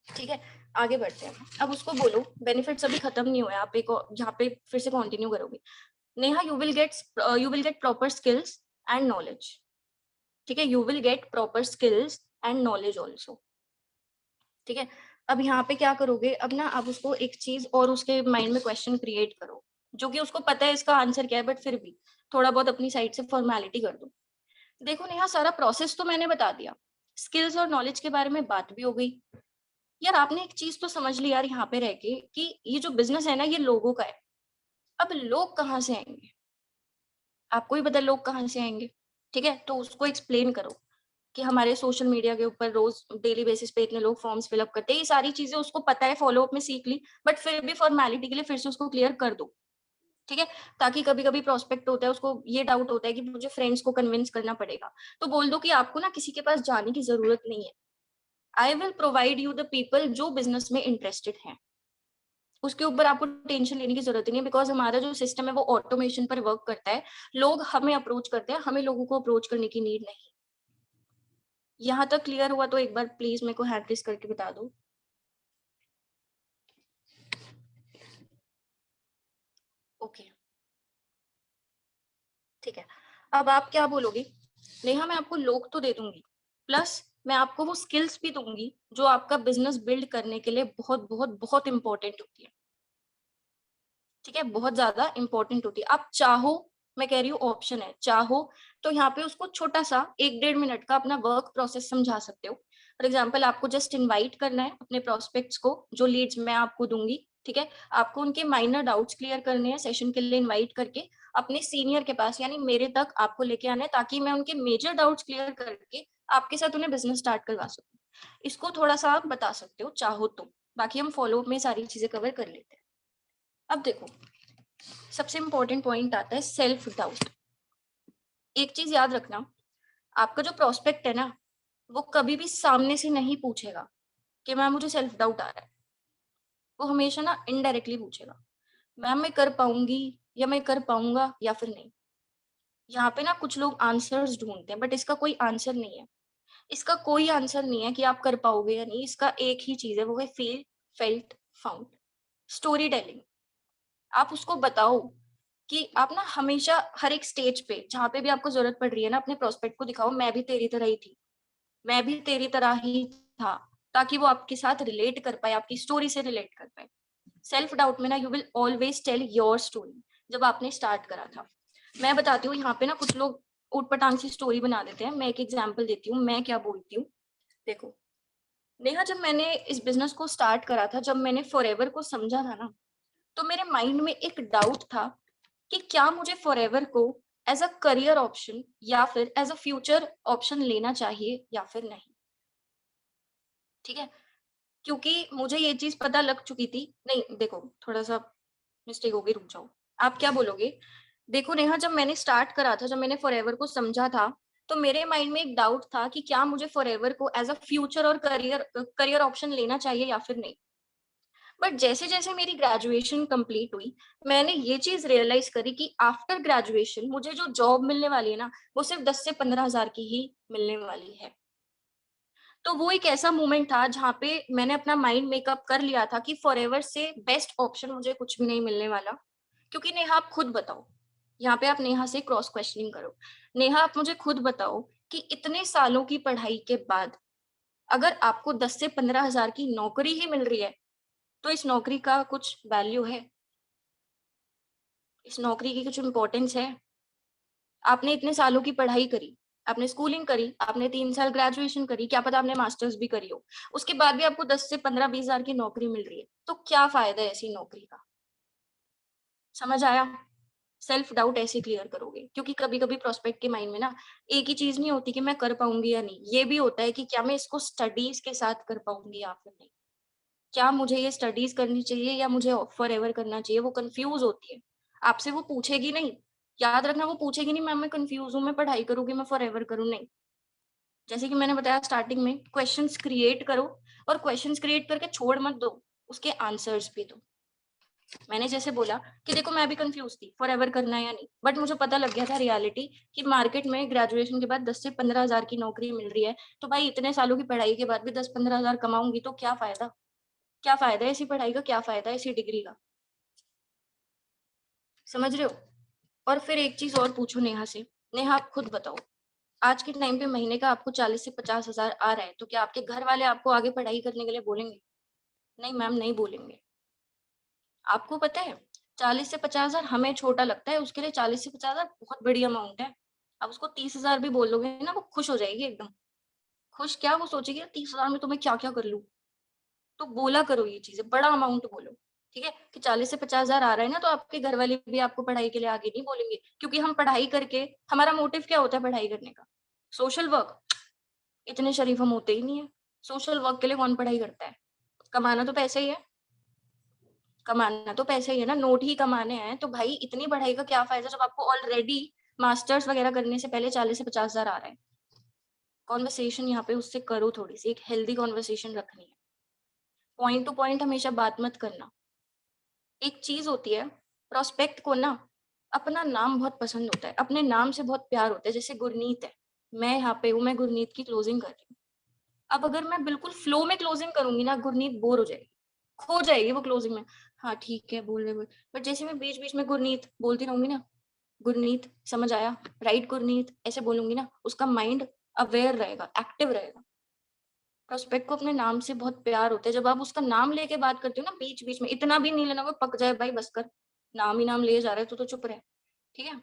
ठीक है, आगे बढ़ते हैं। अब उसको बोलो बेनिफिट्स अभी खत्म नहीं हुए, आप एक यहाँ पे फिर से कंटिन्यू करोगे। Neha you will get proper skills and knowledge. ठीक है, you will get proper skills and knowledge also. ठीक है, अब यहाँ पे क्या करोगे, अब ना आप उसको एक चीज और उसके माइंड में क्वेश्चन क्रिएट करो, जो कि उसको पता है इसका आंसर क्या है, बट फिर भी थोड़ा बहुत अपनी साइड से फॉर्मेलिटी कर दो। देखो नेहा, सारा प्रोसेस तो मैंने बता दिया, स्किल्स और नॉलेज के बारे में बात भी हो गई। यार आपने एक चीज तो समझ ली यार यहाँ पे रह के, कि ये जो बिजनेस है ना ये लोगों का है। अब लोग कहाँ से आएंगे? आपको ही पता लोग कहाँ से आएंगे। ठीक है, तो उसको एक्सप्लेन करो कि हमारे सोशल मीडिया के ऊपर रोज डेली बेसिस पे इतने लोग फॉर्म्स फिलअप करते हैं, ये सारी चीजें उसको पता है, फॉलोअप में सीख ली, बट फिर भी फॉर्मेलिटी के लिए फिर से उसको क्लियर कर दो। ठीक है, ताकि कभी कभी प्रोस्पेक्ट होता है उसको ये डाउट होता है कि मुझे फ्रेंड्स को कन्विंस करना पड़ेगा, तो बोल दो कि आपको ना किसी के पास जाने की जरूरत नहीं है। I will provide you the people जो बिजनेस में इंटरेस्टेड हैं। उसके ऊपर आपको टेंशन लेने की जरूरत ही नहीं, बिकॉज हमारा जो सिस्टम है वो ऑटोमेशन पर वर्क करता है। लोग हमें अप्रोच करते हैं, हमें लोगों को अप्रोच करने की नीड नहीं। यहाँ तक क्लियर हुआ तो एक बार प्लीज मेरे को हैंड रेज करके बता दो। ओके ठीक है, अब आप क्या बोलोगे, नेहा मैं आपको लोग तो दे दूंगी, प्लस मैं आपको वो स्किल्स भी दूंगी जो आपका बिजनेस बिल्ड करने के लिए बहुत बहुत बहुत इंपॉर्टेंट होती है। ठीक है, बहुत ज्यादा इंपॉर्टेंट होती है। आप चाहो, मैं कह रही हूँ ऑप्शन है, चाहो तो यहाँ पे उसको छोटा सा 1-1.5 मिनट का अपना वर्क प्रोसेस समझा सकते हो। फॉर एग्जाम्पल आपको जस्ट इन्वाइट करना है अपने प्रोस्पेक्ट्स को, जो लीड्स मैं आपको दूंगी, ठीक है, आपको उनके माइनर डाउट्स क्लियर करने हैं, सेशन के लिए इन्वाइट करके अपने सीनियर के पास यानी मेरे तक आपको लेके आना है, ताकि मैं उनके मेजर डाउट्स क्लियर करके आपके साथ उन्हें बिजनेस स्टार्ट करवा सकूं। इसको थोड़ा सा आप बता सकते हो चाहो तो, बाकी हम फॉलो अप में सारी चीजें कवर कर लेते हैं। अब देखो, सबसे इंपॉर्टेंट पॉइंट आता है सेल्फ डाउट। एक चीज याद रखना, आपका जो प्रोस्पेक्ट है ना, वो कभी भी सामने से नहीं पूछेगा कि मैम मुझे सेल्फ डाउट आ रहा है। वो हमेशा ना इनडायरेक्टली पूछेगा, मैम मैं कर पाऊंगी या मैं कर पाऊंगा या फिर नहीं। यहाँ पे ना कुछ लोग आंसर्स ढूंढते हैं, बट इसका कोई आंसर नहीं है। इसका कोई आंसर नहीं है कि आप कर पाओगे या नहीं। इसका एक ही चीज है, वो है feel, felt, found. Story telling. आप उसको बताओ कि आप ना हमेशा हर एक स्टेज पे जहाँ पे भी आपको जरूरत पड़ रही है ना, अपने प्रोस्पेक्ट को दिखाओ मैं भी तेरी तरह ही थी, मैं भी तेरी तरह ही था, ताकि वो आपके साथ रिलेट कर पाए, आपकी स्टोरी से रिलेट कर पाए। सेल्फ डाउट में ना you will always tell your story. जब आपने स्टार्ट करा था, मैं बताती हूँ, यहाँ पे ना कुछ लोग ऊटपटांग सी स्टोरी बना देते हैं। मैं एक एग्जाम्पल देती हूँ मैं क्या बोलती हूँ। देखो नेहा, जब मैंने इस बिजनेस को स्टार्ट करा था, जब मैंने फॉरएवर को समझा था ना, तो मेरे माइंड में एक डाउट था कि क्या मुझे फॉरएवर को एज अ करियर ऑप्शन या फिर एज अ फ्यूचर ऑप्शन लेना चाहिए या फिर नहीं। ठीक है, क्योंकि मुझे ये चीज पता लग चुकी थी। नहीं देखो, थोड़ा सा मिस्टेक हो गई, रुक जाओ। आप क्या बोलोगे, देखो नेहा, जब मैंने स्टार्ट करा था, जब मैंने फॉरएवर को समझा था, तो मेरे माइंड में एक डाउट था कि क्या मुझे फॉरएवर को एज अ फ्यूचर और करियर करियर ऑप्शन लेना चाहिए या फिर नहीं। बट जैसे जैसे मेरी ग्रेजुएशन कंप्लीट हुई, मैंने ये चीज रियलाइज करी कि आफ्टर ग्रेजुएशन मुझे जो जॉब मिलने वाली है ना, वो सिर्फ 10 से 15 हजार की ही मिलने वाली है। तो वो एक ऐसा मोमेंट था जहाँ पे मैंने अपना माइंड मेकअप कर लिया था कि फॉरएवर से बेस्ट ऑप्शन मुझे कुछ भी नहीं मिलने वाला। क्योंकि नेहा आप खुद बताओ, यहाँ पे आप नेहा से क्रॉस क्वेश्चनिंग करो। नेहा आप मुझे खुद बताओ कि इतने सालों की पढ़ाई के बाद अगर आपको 10 से 15 हजार की नौकरी ही मिल रही है, तो इस नौकरी का कुछ वैल्यू है? इस नौकरी की कुछ इंपॉर्टेंस है? आपने इतने सालों की पढ़ाई करी, आपने स्कूलिंग करी, आपने 3 साल ग्रेजुएशन करी, क्या पता आपने मास्टर्स भी करी हो, उसके बाद भी आपको 10 से 15-20 हजार की नौकरी मिल रही है, तो क्या फायदा है ऐसी नौकरी का? समझ आया? सेल्फ डाउट ऐसे क्लियर करोगे, क्योंकि कभी कभी प्रोस्पेक्ट के माइंड में ना एक ही चीज नहीं होती कि मैं कर पाऊंगी या नहीं, ये भी होता है कि क्या मैं इसको स्टडीज के साथ कर पाऊंगी या फिर नहीं, क्या मुझे ये स्टडीज करनी चाहिए या मुझे फॉर एवर करना चाहिए। वो कंफ्यूज होती है, आपसे वो पूछेगी नहीं, याद रखना, वो पूछेगी नहीं मैम मैं कंफ्यूज हूँ, मैं पढ़ाई करूंगी, मैं फॉर एवर करूँ, नहीं। जैसे कि मैंने बताया स्टार्टिंग में, क्वेश्चंस क्रिएट करो, और क्वेश्चंस क्रिएट करके छोड़ मत दो, उसके आंसर्स भी दो। मैंने जैसे बोला कि देखो मैं भी कंफ्यूज थी फॉर एवर करना है या नहीं, बट मुझे पता लग गया था रियलिटी कि मार्केट में ग्रेजुएशन के बाद 10 से 15 हजार की नौकरी मिल रही है, तो भाई इतने सालों की पढ़ाई के बाद भी 10-15 हजार कमाऊंगी तो क्या फायदा? क्या फायदा है ऐसी पढ़ाई का, क्या फायदा है ऐसी डिग्री का? समझ रहे हो? और फिर एक चीज और पूछो नेहा से। नेहा आप खुद बताओ, आज के टाइम पे महीने का आपको 40 से 50 हजार आ रहा है, तो क्या आपके घर वाले आपको आगे पढ़ाई करने के लिए बोलेंगे? नहीं मैम, नहीं बोलेंगे। आपको पता है 40 से 50 हजार हमें छोटा लगता है, उसके लिए 40 से 50 हजार बहुत बड़ी अमाउंट है। अब उसको 30 हजार भी बोल दोगे ना, वो खुश हो जाएगी एकदम। खुश क्या, वो सोचेगी 30 हजार में तो मैं क्या क्या कर लूं। तो बोला करो ये चीजें, बड़ा अमाउंट बोलो। ठीक है, कि 40 से 50 हजार आ रहा है ना, तो आपके घर वाले भी आपको पढ़ाई के लिए आगे नहीं बोलेंगे, क्योंकि हम पढ़ाई करके, हमारा मोटिव क्या होता है पढ़ाई करने का? Social work. इतने शरीफ हम होते ही नहीं है। सोशल वर्क के लिए कौन पढ़ाई करता है? कमाना तो पैसे ही है, कमाना तो पैसे ही है ना, नोट ही कमाने हैं, तो भाई इतनी पढ़ाई का क्या फायदा जब आपको ऑलरेडी मास्टर्स वगैरह करने से पहले 40 से 50 हजार आ रहा है। कॉन्वर्सेशन यहाँ पे उससे करो, थोड़ी सी एक हेल्दी कॉन्वर्सेशन रखनी है। पॉइंट टू पॉइंट हमेशा बात मत करना। एक चीज होती है, प्रोस्पेक्ट को ना अपना नाम बहुत पसंद होता है, अपने नाम से बहुत प्यार होता है, जैसे गुरनीत है। मैं यहाँ पे हूँ, मैं गुरनीत की क्लोजिंग कर रही हूँ। अब अगर मैं बिल्कुल फ्लो में क्लोजिंग करूंगी ना, गुरनीत बोर हो जाएगी, खो जाएगी वो क्लोजिंग में। हाँ ठीक है, बोल रहे, बट जैसे मैं बीच बीच में गुरनीत बोलती रहूंगी ना, गुरनीत समझ आया, राइट गुरनीत, ऐसे बोलूंगी ना, उसका माइंड अवेयर रहेगा, एक्टिव रहेगा। प्रोस्पेक्ट को अपने नाम से बहुत प्यार होता है। जब आप उसका नाम लेके बात करते हो ना, बीच बीच में इतना भी नहीं लेना, वो पक जाए भाई, बस कर, नाम ही नाम लिए जा रहे तो चुप रहे। ठीक है,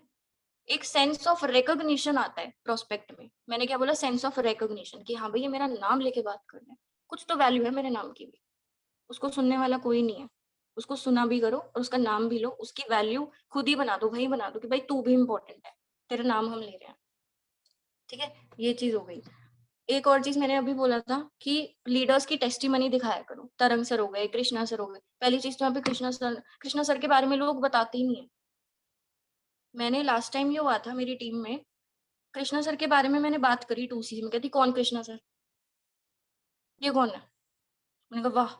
एक सेंस ऑफ रिकॉग्निशन आता है प्रोस्पेक्ट में। मैंने क्या बोला, सेंस ऑफ रिकॉग्निशन, कि हाँ भाई ये मेरा नाम लेके बात कर रहे हैं, कुछ तो वैल्यू है मेरे नाम की भी। उसको सुनने वाला कोई नहीं है, उसको सुना भी करो और उसका नाम भी लो, उसकी वैल्यू खुद ही बना दो भाई, बना दो कि भाई तू भी इंपॉर्टेंट है, तेरा नाम हम ले रहे हैं। ठीक है, ये चीज हो गई। एक और चीज मैंने अभी बोला था कि लीडर्स की टेस्टिमनी दिखाया करो। तरंग सर हो गए, कृष्णा सर हो गए। पहली चीज तो यहाँ पे कृष्णा सर के बारे में लोग बताते ही नहीं है। मैंने लास्ट टाइम ये हुआ था मेरी टीम में, कृष्णा सर के बारे में मैंने बात करी 2C में, कहती कौन कृष्णा सर, ये कौन है। मैंने कहा वाह,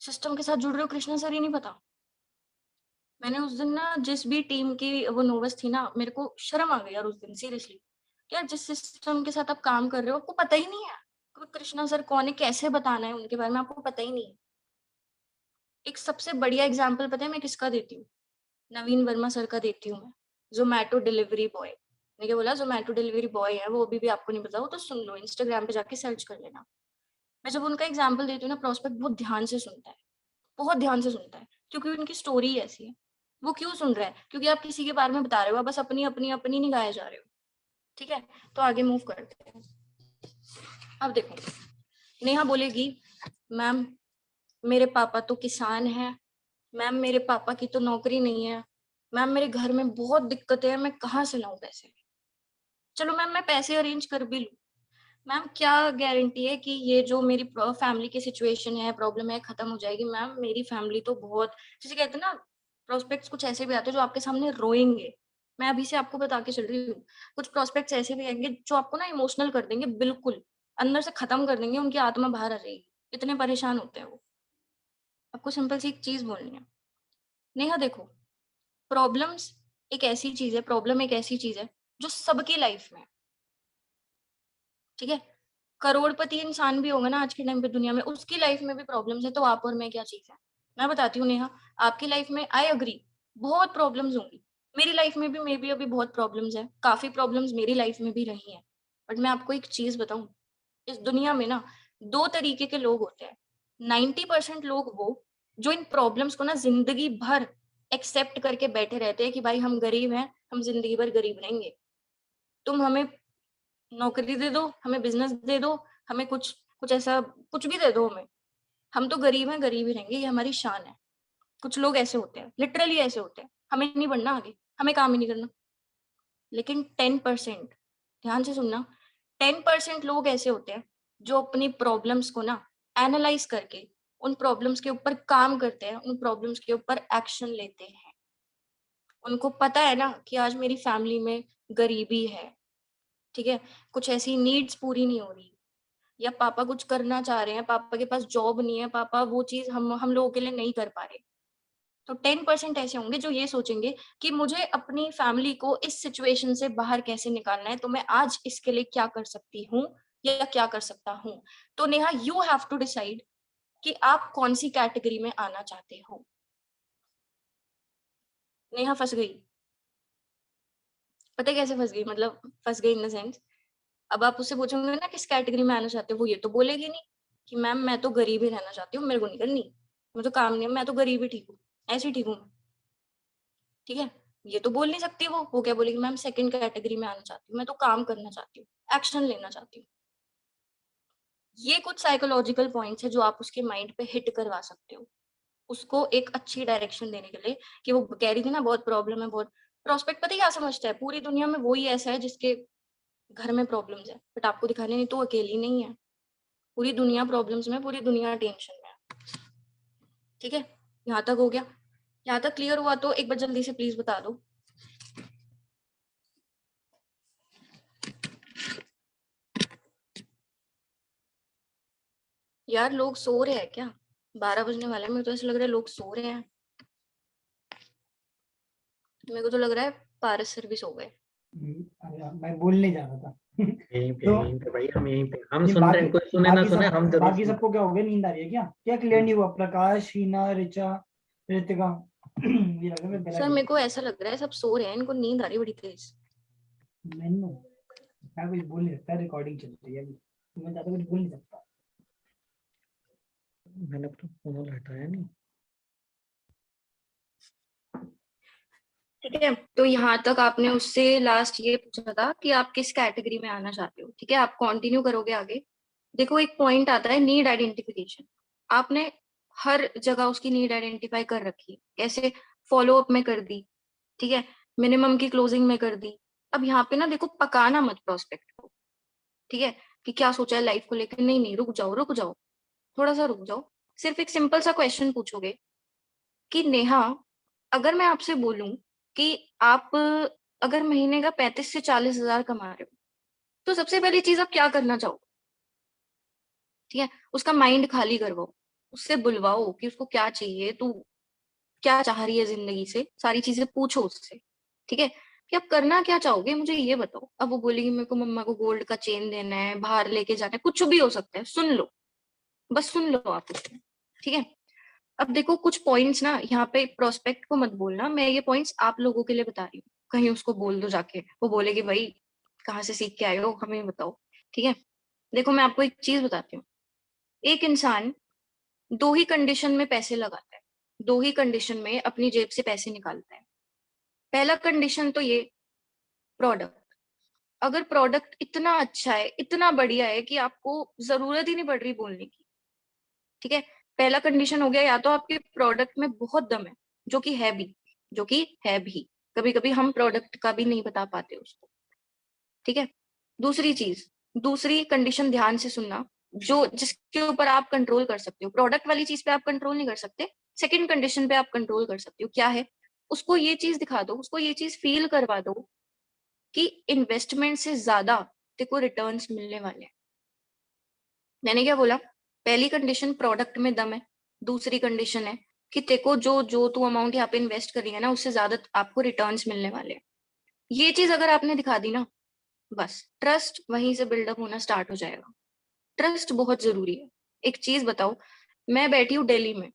सिस्टम के साथ जुड़ रहे हो, कृष्णा सर ही नहीं पता। मैंने उस दिन ना, जिस भी टीम की वो नोवस थी ना, मेरे को शर्म आ गई यार उस दिन, सीरियसली। यार जिस सिस्टम के साथ आप काम कर रहे हो, आपको पता ही नहीं है कृष्णा सर कौन है, कैसे बताना है उनके बारे में, आपको पता ही नहीं है। एक सबसे बढ़िया एग्जाम्पल पता है मैं किसका देती हूँ, नवीन वर्मा सर का देती हूँ मैं। जोमैटो डिलीवरी बॉय, मैंने क्या बोला, जोमैटो डिलीवरी बॉय है वो, अभी भी आपको नहीं पता हो तो सुन लो, इंस्टाग्राम पे जाके सर्च कर लेना। मैं जब उनका एग्जाम्पल देती हूँ ना, प्रोस्पेक्ट बहुत ध्यान से सुनता है, बहुत ध्यान से सुनता है, क्योंकि उनकी स्टोरी ऐसी है। वो क्यों सुन रहा है, क्योंकि आप किसी के बारे में बता रहे हो, आप बस अपनी अपनी अपनी नहीं गाए जा रहे हो। ठीक है, तो आगे मूव करते हैं। अब देखो, नेहा बोलेगी मैम मेरे पापा तो किसान हैं, मैम मेरे पापा की तो नौकरी नहीं है, मैम मेरे घर में बहुत दिक्कतें हैं, मैं कहाँ से लाऊं पैसे। चलो मैम मैं पैसे अरेंज कर भी लूं, मैम क्या गारंटी है कि ये जो मेरी फैमिली की सिचुएशन है, प्रॉब्लम है, खत्म हो जाएगी। मैम मेरी फैमिली तो बहुत, जैसे कहते हैं ना, प्रोस्पेक्ट्स कुछ ऐसे भी आते हैं जो आपके सामने रोएंगे। मैं अभी से आपको बता के चल रही हूँ, कुछ प्रोस्पेक्ट्स ऐसे भी आएंगे जो आपको ना इमोशनल कर देंगे, बिल्कुल अंदर से खत्म कर देंगे, उनकी आत्मा बाहर आ जाएगी, इतने परेशान होते हैं वो। आपको सिंपल सी एक चीज बोलनी है, नेहा देखो, प्रॉब्लम्स एक ऐसी चीज है, प्रॉब्लम एक ऐसी चीज है जो सबकी लाइफ में है। ठीक है, करोड़पति इंसान भी होगा ना आज के टाइम पे दुनिया में, उसकी लाइफ में भी प्रॉब्लम्स है, तो आप और मैं क्या चीज है। मैं बताती हूँ नेहा, आपकी लाइफ में आई अग्री बहुत प्रॉब्लम्स होंगी, मेरी लाइफ में भी मे बी अभी बहुत प्रॉब्लम्स है, काफी प्रॉब्लम्स मेरी लाइफ में भी रही हैं। बट मैं आपको एक चीज बताऊं, इस दुनिया में ना दो तरीके के लोग होते हैं। 90% लोग वो जो इन प्रॉब्लम्स को ना जिंदगी भर एक्सेप्ट करके बैठे रहते हैं कि भाई हम गरीब हैं, हम जिंदगी भर गरीब रहेंगे, तुम हमें नौकरी दे दो, हमें बिजनेस दे दो, हमें कुछ कुछ ऐसा कुछ भी दे दो, हमें, हम तो गरीब हैं, गरीब ही रहेंगे, ये हमारी शान है। कुछ लोग ऐसे होते हैं, लिटरली ऐसे होते हैं, हमें नहीं बढ़ना आगे, हमें काम ही नहीं करना। लेकिन 10%, ध्यान से सुनना, 10% लोग ऐसे होते हैं जो अपनी प्रॉब्लम्स को ना एनालाइज करके उन प्रॉब्लम्स के ऊपर काम करते हैं, उन प्रॉब्लम्स के ऊपर एक्शन लेते हैं। उनको पता है ना कि आज मेरी फैमिली में गरीबी है, ठीक है, कुछ ऐसी नीड्स पूरी नहीं हो रही, या पापा कुछ करना चाह रहे हैं, पापा के पास जॉब नहीं है, पापा वो चीज हम लोगों के लिए नहीं कर पा रहे। तो 10% ऐसे होंगे जो ये सोचेंगे कि मुझे अपनी फैमिली को इस सिचुएशन से बाहर कैसे निकालना है, तो मैं आज इसके लिए क्या कर सकती हूँ या क्या कर सकता हूँ। तो Neha you have to decide कि आप कौन सी कैटेगरी में आना चाहते हो। नेहा फंस गई, पता है कैसे फंस गई, मतलब फंस गई इन द सेंस, अब आप उससे पूछोगे ना किस कैटेगरी में आना चाहते हो, वो ये तो बोलेगी नहीं कि मैम मैं तो गरीब ही रहना चाहती हूँ, मेरे को नहीं करनी, मुझे तो काम नहीं है, मैं तो गरीब ही ठीक हूँ, ऐसी ठीक हूँ। ठीक है, ये तो बोल नहीं सकती वो क्या बोलेगी, मैम सेकंड कैटेगरी में आना चाहती हूँ, मैं तो काम करना चाहती हूँ, एक्शन लेना चाहती हूँ। ये कुछ साइकोलॉजिकल पॉइंट्स है जो आप उसके माइंड पे हिट करवा सकते हो, उसको एक अच्छी डायरेक्शन देने के लिए। कि वो कह रही थी ना बहुत प्रॉब्लम है, बहुत, प्रोस्पेक्ट पता है क्या समझता है, पूरी दुनिया में वही ऐसा है जिसके घर में प्रॉब्लम्स है, बट आपको दिखाने नहीं तो अकेली नहीं है, पूरी दुनिया प्रॉब्लम्स में, पूरी दुनिया टेंशन में है। ठीक है, यहाँ तक हो गया, यहाँ तक क्लियर हुआ तो एक बार जल्दी से प्लीज बता दो। यार लोग सो रहे हैं क्या, 12 बजने वाले हैं, मेरे तो ऐसा लग रहा है लोग सो रहे हैं, मेरे को तो लग रहा है पारस सर भी सो गए। मैं बोलने जा रहा था। तो भाई, हम यहीं पे, हम नहीं, सुन रहे हैं, कोई सुने ना बाकी सुने, सब हम जरूर बाकी सुन सबको क्या हो गया, नींद आ रही है क्या? क्या क्लियर नहीं हुआ? प्रकाश, हीना, ऋचा, ऋतिका ये लगा मैं गला सर गिर मेरे को ऐसा लग रहा है सब सो रहे हैं, इनको नींद आ रही है बड़ी तेज। मैनू मैं कुछ बोल नहीं सकता, रिकॉर्डिंग चल रही है अभी, तो मैं ज्यादा कुछ बोल नहीं सकता। मैंने तो फोन हटाया नहीं। ठीक है, तो यहाँ तक आपने उससे लास्ट ये पूछा था कि आप किस कैटेगरी में आना चाहते हो। ठीक है, आप कंटिन्यू करोगे आगे। देखो एक पॉइंट आता है नीड आइडेंटिफिकेशन। आपने हर जगह उसकी नीड आइडेंटिफाई कर रखी है, कैसे? फॉलो अप में कर दी, ठीक है, मिनिमम की क्लोजिंग में कर दी। अब यहाँ पे ना देखो, पकाना मत प्रोस्पेक्ट को, ठीक है, कि क्या सोचा है लाइफ को लेकर। नहीं नहीं, रुक जाओ रुक जाओ, थोड़ा सा रुक जाओ। सिर्फ एक सिंपल सा क्वेश्चन पूछोगे कि नेहा, अगर मैं आपसे बोलूं कि आप अगर महीने का 35 से 40 हजार कमा रहे हो, तो सबसे पहली चीज आप क्या करना चाहोगे? ठीक है, उसका माइंड खाली करवाओ, उससे बुलवाओ कि उसको क्या चाहिए, तू क्या चाह रही है जिंदगी से, सारी चीजें पूछो उससे। ठीक है, कि आप करना क्या चाहोगे मुझे ये बताओ। अब वो बोलेगी मेरे को मम्मा को गोल्ड का चेन देना है, बाहर लेके जाना है, कुछ भी हो सकता है, सुन लो, बस सुन लो आप उसको। ठीक है, अब देखो कुछ पॉइंट्स ना यहाँ पे प्रोस्पेक्ट को मत बोलना, मैं ये पॉइंट्स आप लोगों के लिए बता रही हूँ। कहीं उसको बोल दो जाके, वो बोलेगी भाई कहाँ से सीख के आए हो, हमें बताओ। ठीक है, देखो मैं आपको एक चीज बताती हूँ। एक इंसान दो ही कंडीशन में पैसे लगाता है, दो ही कंडीशन में अपनी जेब से पैसे निकालता है। पहला कंडीशन तो ये, प्रोडक्ट। अगर प्रोडक्ट इतना अच्छा है, इतना बढ़िया है कि आपको जरूरत ही नहीं पड़ रही बोलने की। ठीक है, पहला कंडीशन हो गया, या तो आपके प्रोडक्ट में बहुत दम है, जो कि है भी, जो कि है भी। कभी कभी हम प्रोडक्ट का भी नहीं बता पाते उसको। ठीक है, दूसरी चीज, दूसरी कंडीशन ध्यान से सुनना, जो जिसके ऊपर आप कंट्रोल कर सकते हो। प्रोडक्ट वाली चीज पे आप कंट्रोल नहीं कर सकते, सेकंड कंडीशन पे आप कंट्रोल कर सकते हो। क्या है? उसको ये चीज दिखा दो, उसको ये चीज फील करवा दो कि इन्वेस्टमेंट से ज्यादा तेरे को रिटर्न्स मिलने वाले हैं। मैंने क्या बोला? पहली कंडीशन प्रोडक्ट में दम है, दूसरी कंडीशन है कि तेरे को जो जो तू अमाउंट यहाँ पे इन्वेस्ट कर रही है ना, उससे ज्यादा आपको रिटर्न्स मिलने वाले हैं। ये चीज अगर आपने दिखा दी ना, बस ट्रस्ट वहीं से बिल्डअप होना स्टार्ट हो जाएगा। ट्रस्ट बहुत जरूरी है। एक चीज बताओ, मैं बैठी हूँ दिल्ली में,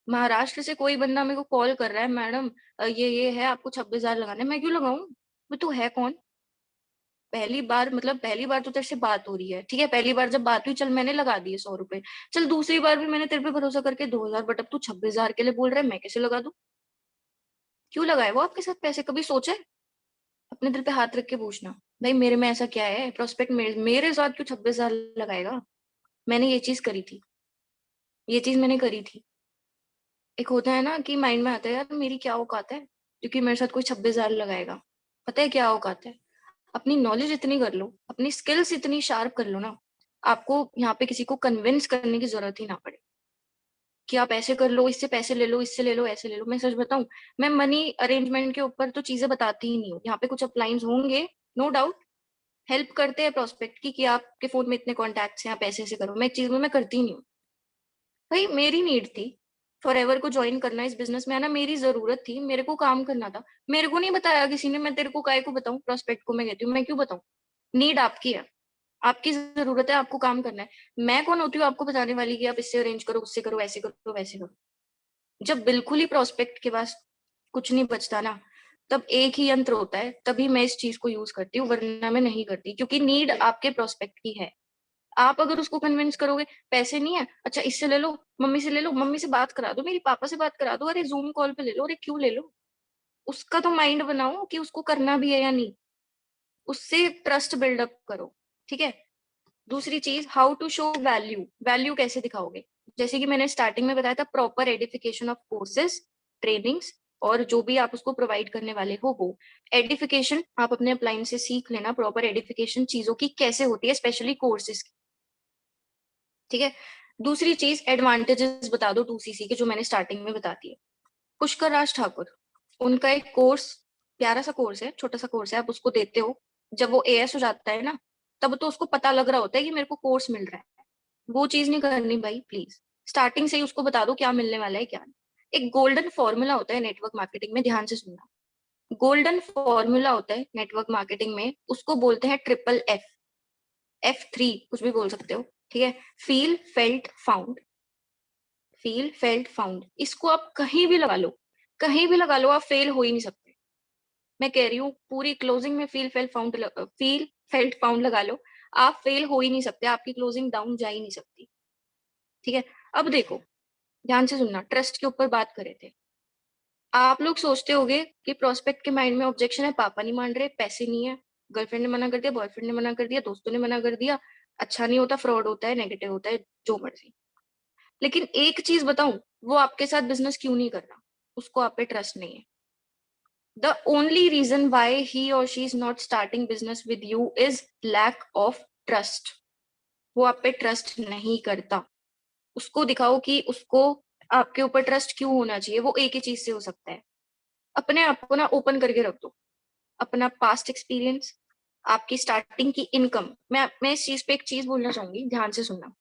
महाराष्ट्र से कोई बंदा मेरे को कॉल कर रहा है, मैडम ये है, आपको 26,000 लगाने, मैं क्यों लगाऊं? वो तू है कौन? पहली बार, मतलब पहली बार तो तेरे से बात हो रही है, ठीक है, पहली बार जब बात हुई, चल मैंने लगा दिए 100 रुपए। चल दूसरी बार भी मैंने तेरे पे भरोसा करके 2,000, बट अब तू 26,000 के लिए बोल रहा है, मैं कैसे लगा दूं? क्यों लगाए वो आपके साथ पैसे? कभी सोचा है? अपने दिल पे हाथ रख के पूछना, भाई मेरे में ऐसा क्या है, प्रोस्पेक्ट मेरे साथ क्यों 26,000 लगाएगा? मैंने ये चीज करी थी, ये चीज मैंने करी थी। एक होता है ना कि माइंड में आता है, यार मेरी क्या औकात है क्योंकि मेरे साथ कोई 26,000 लगाएगा। पता है क्या औकात है? अपनी नॉलेज इतनी कर लो, अपनी स्किल्स इतनी शार्प कर लो ना, आपको यहाँ पे किसी को कन्विंस करने की जरूरत ही ना पड़े कि आप ऐसे कर लो, इससे पैसे ले लो, इससे ले लो, ऐसे ले लो। मैं सच बताऊं, मैं मनी अरेंजमेंट के ऊपर तो चीजें बताती ही नहीं हूँ। यहाँ पे कुछ अपलाइंस होंगे, नो डाउट, हेल्प करते हैं प्रोस्पेक्ट की कि आपके फोन में इतने कॉन्टैक्ट्स हैं, आप ऐसे ऐसे करो। मैं एक चीज में मैं करती ही नहीं हूँ। भाई मेरी नीड थी फॉरएवर को ज्वाइन करना, इस बिजनेस में आना मेरी जरूरत थी, मेरे को काम करना था। मेरे को नहीं बताया किसी ने, मैं तेरे को काय को बताऊं? प्रोस्पेक्ट को मैं कहती हूँ, मैं क्यों बताऊं? नीड आपकी है, आपकी जरूरत है, आपको काम करना है। मैं कौन होती हूँ आपको बताने वाली कि आप इससे अरेंज करो, उससे करो, ऐसे करो, वैसे करो? जब बिल्कुल ही प्रोस्पेक्ट के पास कुछ नहीं बचता ना, तब एक ही यंत्र होता है, तभी मैं इस चीज को यूज करती हूँ, वरना मैं नहीं करती, क्योंकि नीड आपके प्रोस्पेक्ट की है। आप अगर उसको कन्विंस करोगे, पैसे नहीं है, अच्छा इससे ले लो, मम्मी से ले लो, मम्मी से बात करा दो, मेरी पापा से बात करा दो, अरे जूम कॉल पे ले लो, अरे क्यों ले लो? उसका तो माइंड बनाओ कि उसको करना भी है या नहीं, उससे ट्रस्ट बिल्डअप करो। ठीक है, दूसरी चीज, how to show value. Value कैसे दिखाओगे? जैसे कि मैंने स्टार्टिंग में बताया था, proper edification of courses, trainings, और जो भी आप उसको प्रोवाइड करने वाले हो वो एडिफिकेशन आप अपने अपलाइन से सीख लेना। प्रॉपर एडिफिकेशन चीजों की कैसे होती है, स्पेशली कोर्सेज की। ठीक है, दूसरी चीज, एडवांटेजेस बता दो 2CC के, जो मैंने स्टार्टिंग में बता दिए। पुष्कर राज ठाकुर, उनका एक कोर्स, प्यारा सा कोर्स है, छोटा सा कोर्स है, आप उसको देते हो, जब वो एएस हो जाता है ना, तब तो उसको पता लग रहा होता है कि मेरे को कोर्स मिल रहा है। वो चीज नहीं करनी भाई, प्लीज। स्टार्टिंग से ही उसको बता दो क्या मिलने वाला है, क्या नहीं। एक गोल्डन फॉर्मूला होता है नेटवर्क मार्केटिंग में, ध्यान से सुनना। गोल्डन फॉर्मूला होता है नेटवर्क मार्केटिंग में, उसको बोलते हैं ट्रिपल एफ। F3 कुछ भी बोल सकते हो, ठीक है। Feel, felt, found, feel, felt, found, इसको आप कहीं भी लगा लो, कहीं भी लगा लो, आप फेल हो ही नहीं सकते। मैं कह रही हूँ पूरी क्लोजिंग में feel, felt, found, feel, felt, found लगा लो, आप फेल हो ही नहीं सकते, आपकी क्लोजिंग डाउन जा ही नहीं सकती, ठीक है। अब देखो, ध्यान से सुनना, ट्रस्ट के ऊपर बात कर रहे थे। आप लोग सोचते होगे कि प्रोस्पेक्ट के माइंड में ऑब्जेक्शन है, पापा नहीं मान रहे, पैसे नहीं है, गर्लफ्रेंड ने मना कर दिया, बॉयफ्रेंड ने मना कर दिया, दोस्तों ने मना कर दिया, अच्छा नहीं होता, फ्रॉड होता है, नेगेटिव होता है, जो मर्जी। लेकिन एक चीज बताऊं, वो आपके साथ बिजनेस क्यों नहीं कर रहा, उसको आप पे ट्रस्ट नहीं है। The only reason why he और she is not starting business with you is lack of trust. वो आप पे ट्रस्ट नहीं करता। उसको दिखाओ कि उसको आपके ऊपर ट्रस्ट क्यों होना चाहिए। वो एक ही चीज से हो सकता है, अपने आप को ना ओपन करके रख दो, अपना पास्ट एक्सपीरियंस, आपकी स्टार्टिंग की इनकम। मैं इस चीज पे एक चीज बोलना चाहूंगी, ध्यान से सुनना।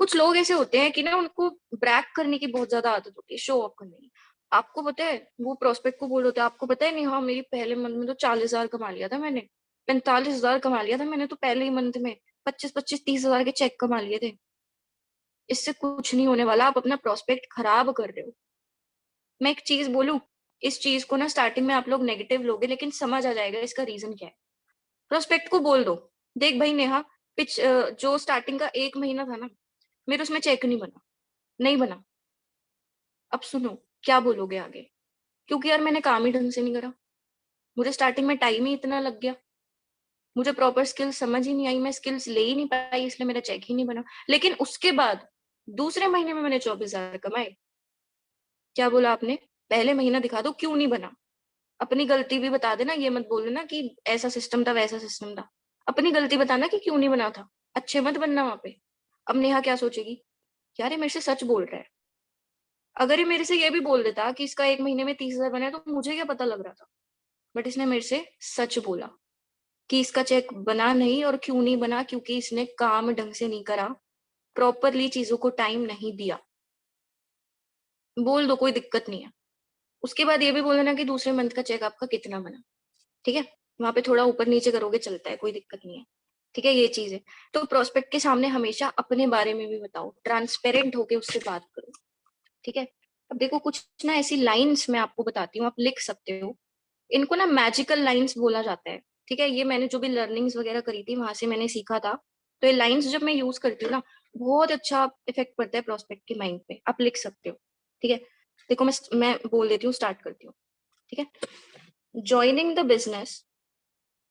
कुछ लोग ऐसे होते हैं कि ना उनको ब्रैक करने की बहुत ज्यादा आदत होती है, शो ऑफ करने की। आपको पता है, वो प्रोस्पेक्ट को बोल होते हैं, आपको पता है नहीं, हाँ मेरी पहले मंथ में तो 40,000 कमा लिया था मैंने, 45,000 कमा लिया था मैंने तो पहले ही मंथ में, 25-25-30,000 के चेक कमा लिए थे। इससे कुछ नहीं होने वाला, आप अपना प्रोस्पेक्ट खराब कर रहे हो। मैं एक चीज बोलूं, इस चीज को ना स्टार्टिंग में आप लोग नेगेटिव लोगे, लेकिन समझ आ जाएगा इसका रीजन क्या है। प्रोस्पेक्ट को बोल दो, देख भाई नेहा, जो स्टार्टिंग का 1 महीना था ना, मेरे उसमें चेक नहीं बना, नहीं बना। अब सुनो, क्या बोलोगे आगे? क्योंकि यार मैंने काम ही ढंग से नहीं करा, मुझे स्टार्टिंग में टाइम ही इतना लग गया, मुझे प्रॉपर स्किल्स समझ ही नहीं आई, मैं स्किल्स ले ही नहीं पाई, इसलिए मेरा चेक ही नहीं बना। लेकिन उसके बाद दूसरे महीने में मैंने 24,000 कमाए। क्या बोला आपने? पहले महीना दिखा दो क्यों नहीं बना, अपनी गलती भी बता देना, ये मत बोलना कि ऐसा सिस्टम था वैसा सिस्टम था। अपनी गलती बताना कि क्यों नहीं बना था, अच्छे मत बनना वहां पे। अब नेहा क्या सोचेगी, यार ये मेरे से सच बोल रहा है। अगर ये मेरे से ये भी बोल देता कि इसका 1 महीने में 30,000 बना है, तो मुझे क्या पता लग रहा था। बट इसने मेरे से सच बोला कि इसका चेक बना नहीं, और क्यों नहीं बना, क्योंकि इसने काम ढंग से नहीं करा, प्रॉपरली चीजों को टाइम नहीं दिया। बोल दो, कोई दिक्कत नहीं है। उसके बाद ये भी बोल देना कि दूसरे मंथ का चेक आपका कितना बना, ठीक है। वहां पे थोड़ा ऊपर नीचे करोगे, चलता है, कोई दिक्कत नहीं है, ठीक है। ये चीज है। तो प्रोस्पेक्ट के सामने हमेशा अपने बारे में भी बताओ, ट्रांसपेरेंट होके उससे बात करो, ठीक है। अब देखो, कुछ ना ऐसी लाइंस मैं आपको बताती हूँ, आप लिख सकते हो। इनको ना मैजिकल लाइंस बोला जाता है, ठीक है। ये मैंने जो भी लर्निंग्स वगैरह करी थी, वहां से मैंने सीखा था। तो ये लाइंस जब मैं यूज करती हूँ ना, बहुत अच्छा इफेक्ट पड़ता है प्रोस्पेक्ट के माइंड पे, आप लिख सकते हो, ठीक है। देखो, मैं बोल देती हूँ, स्टार्ट करती हूँ, ठीक है। Joining the business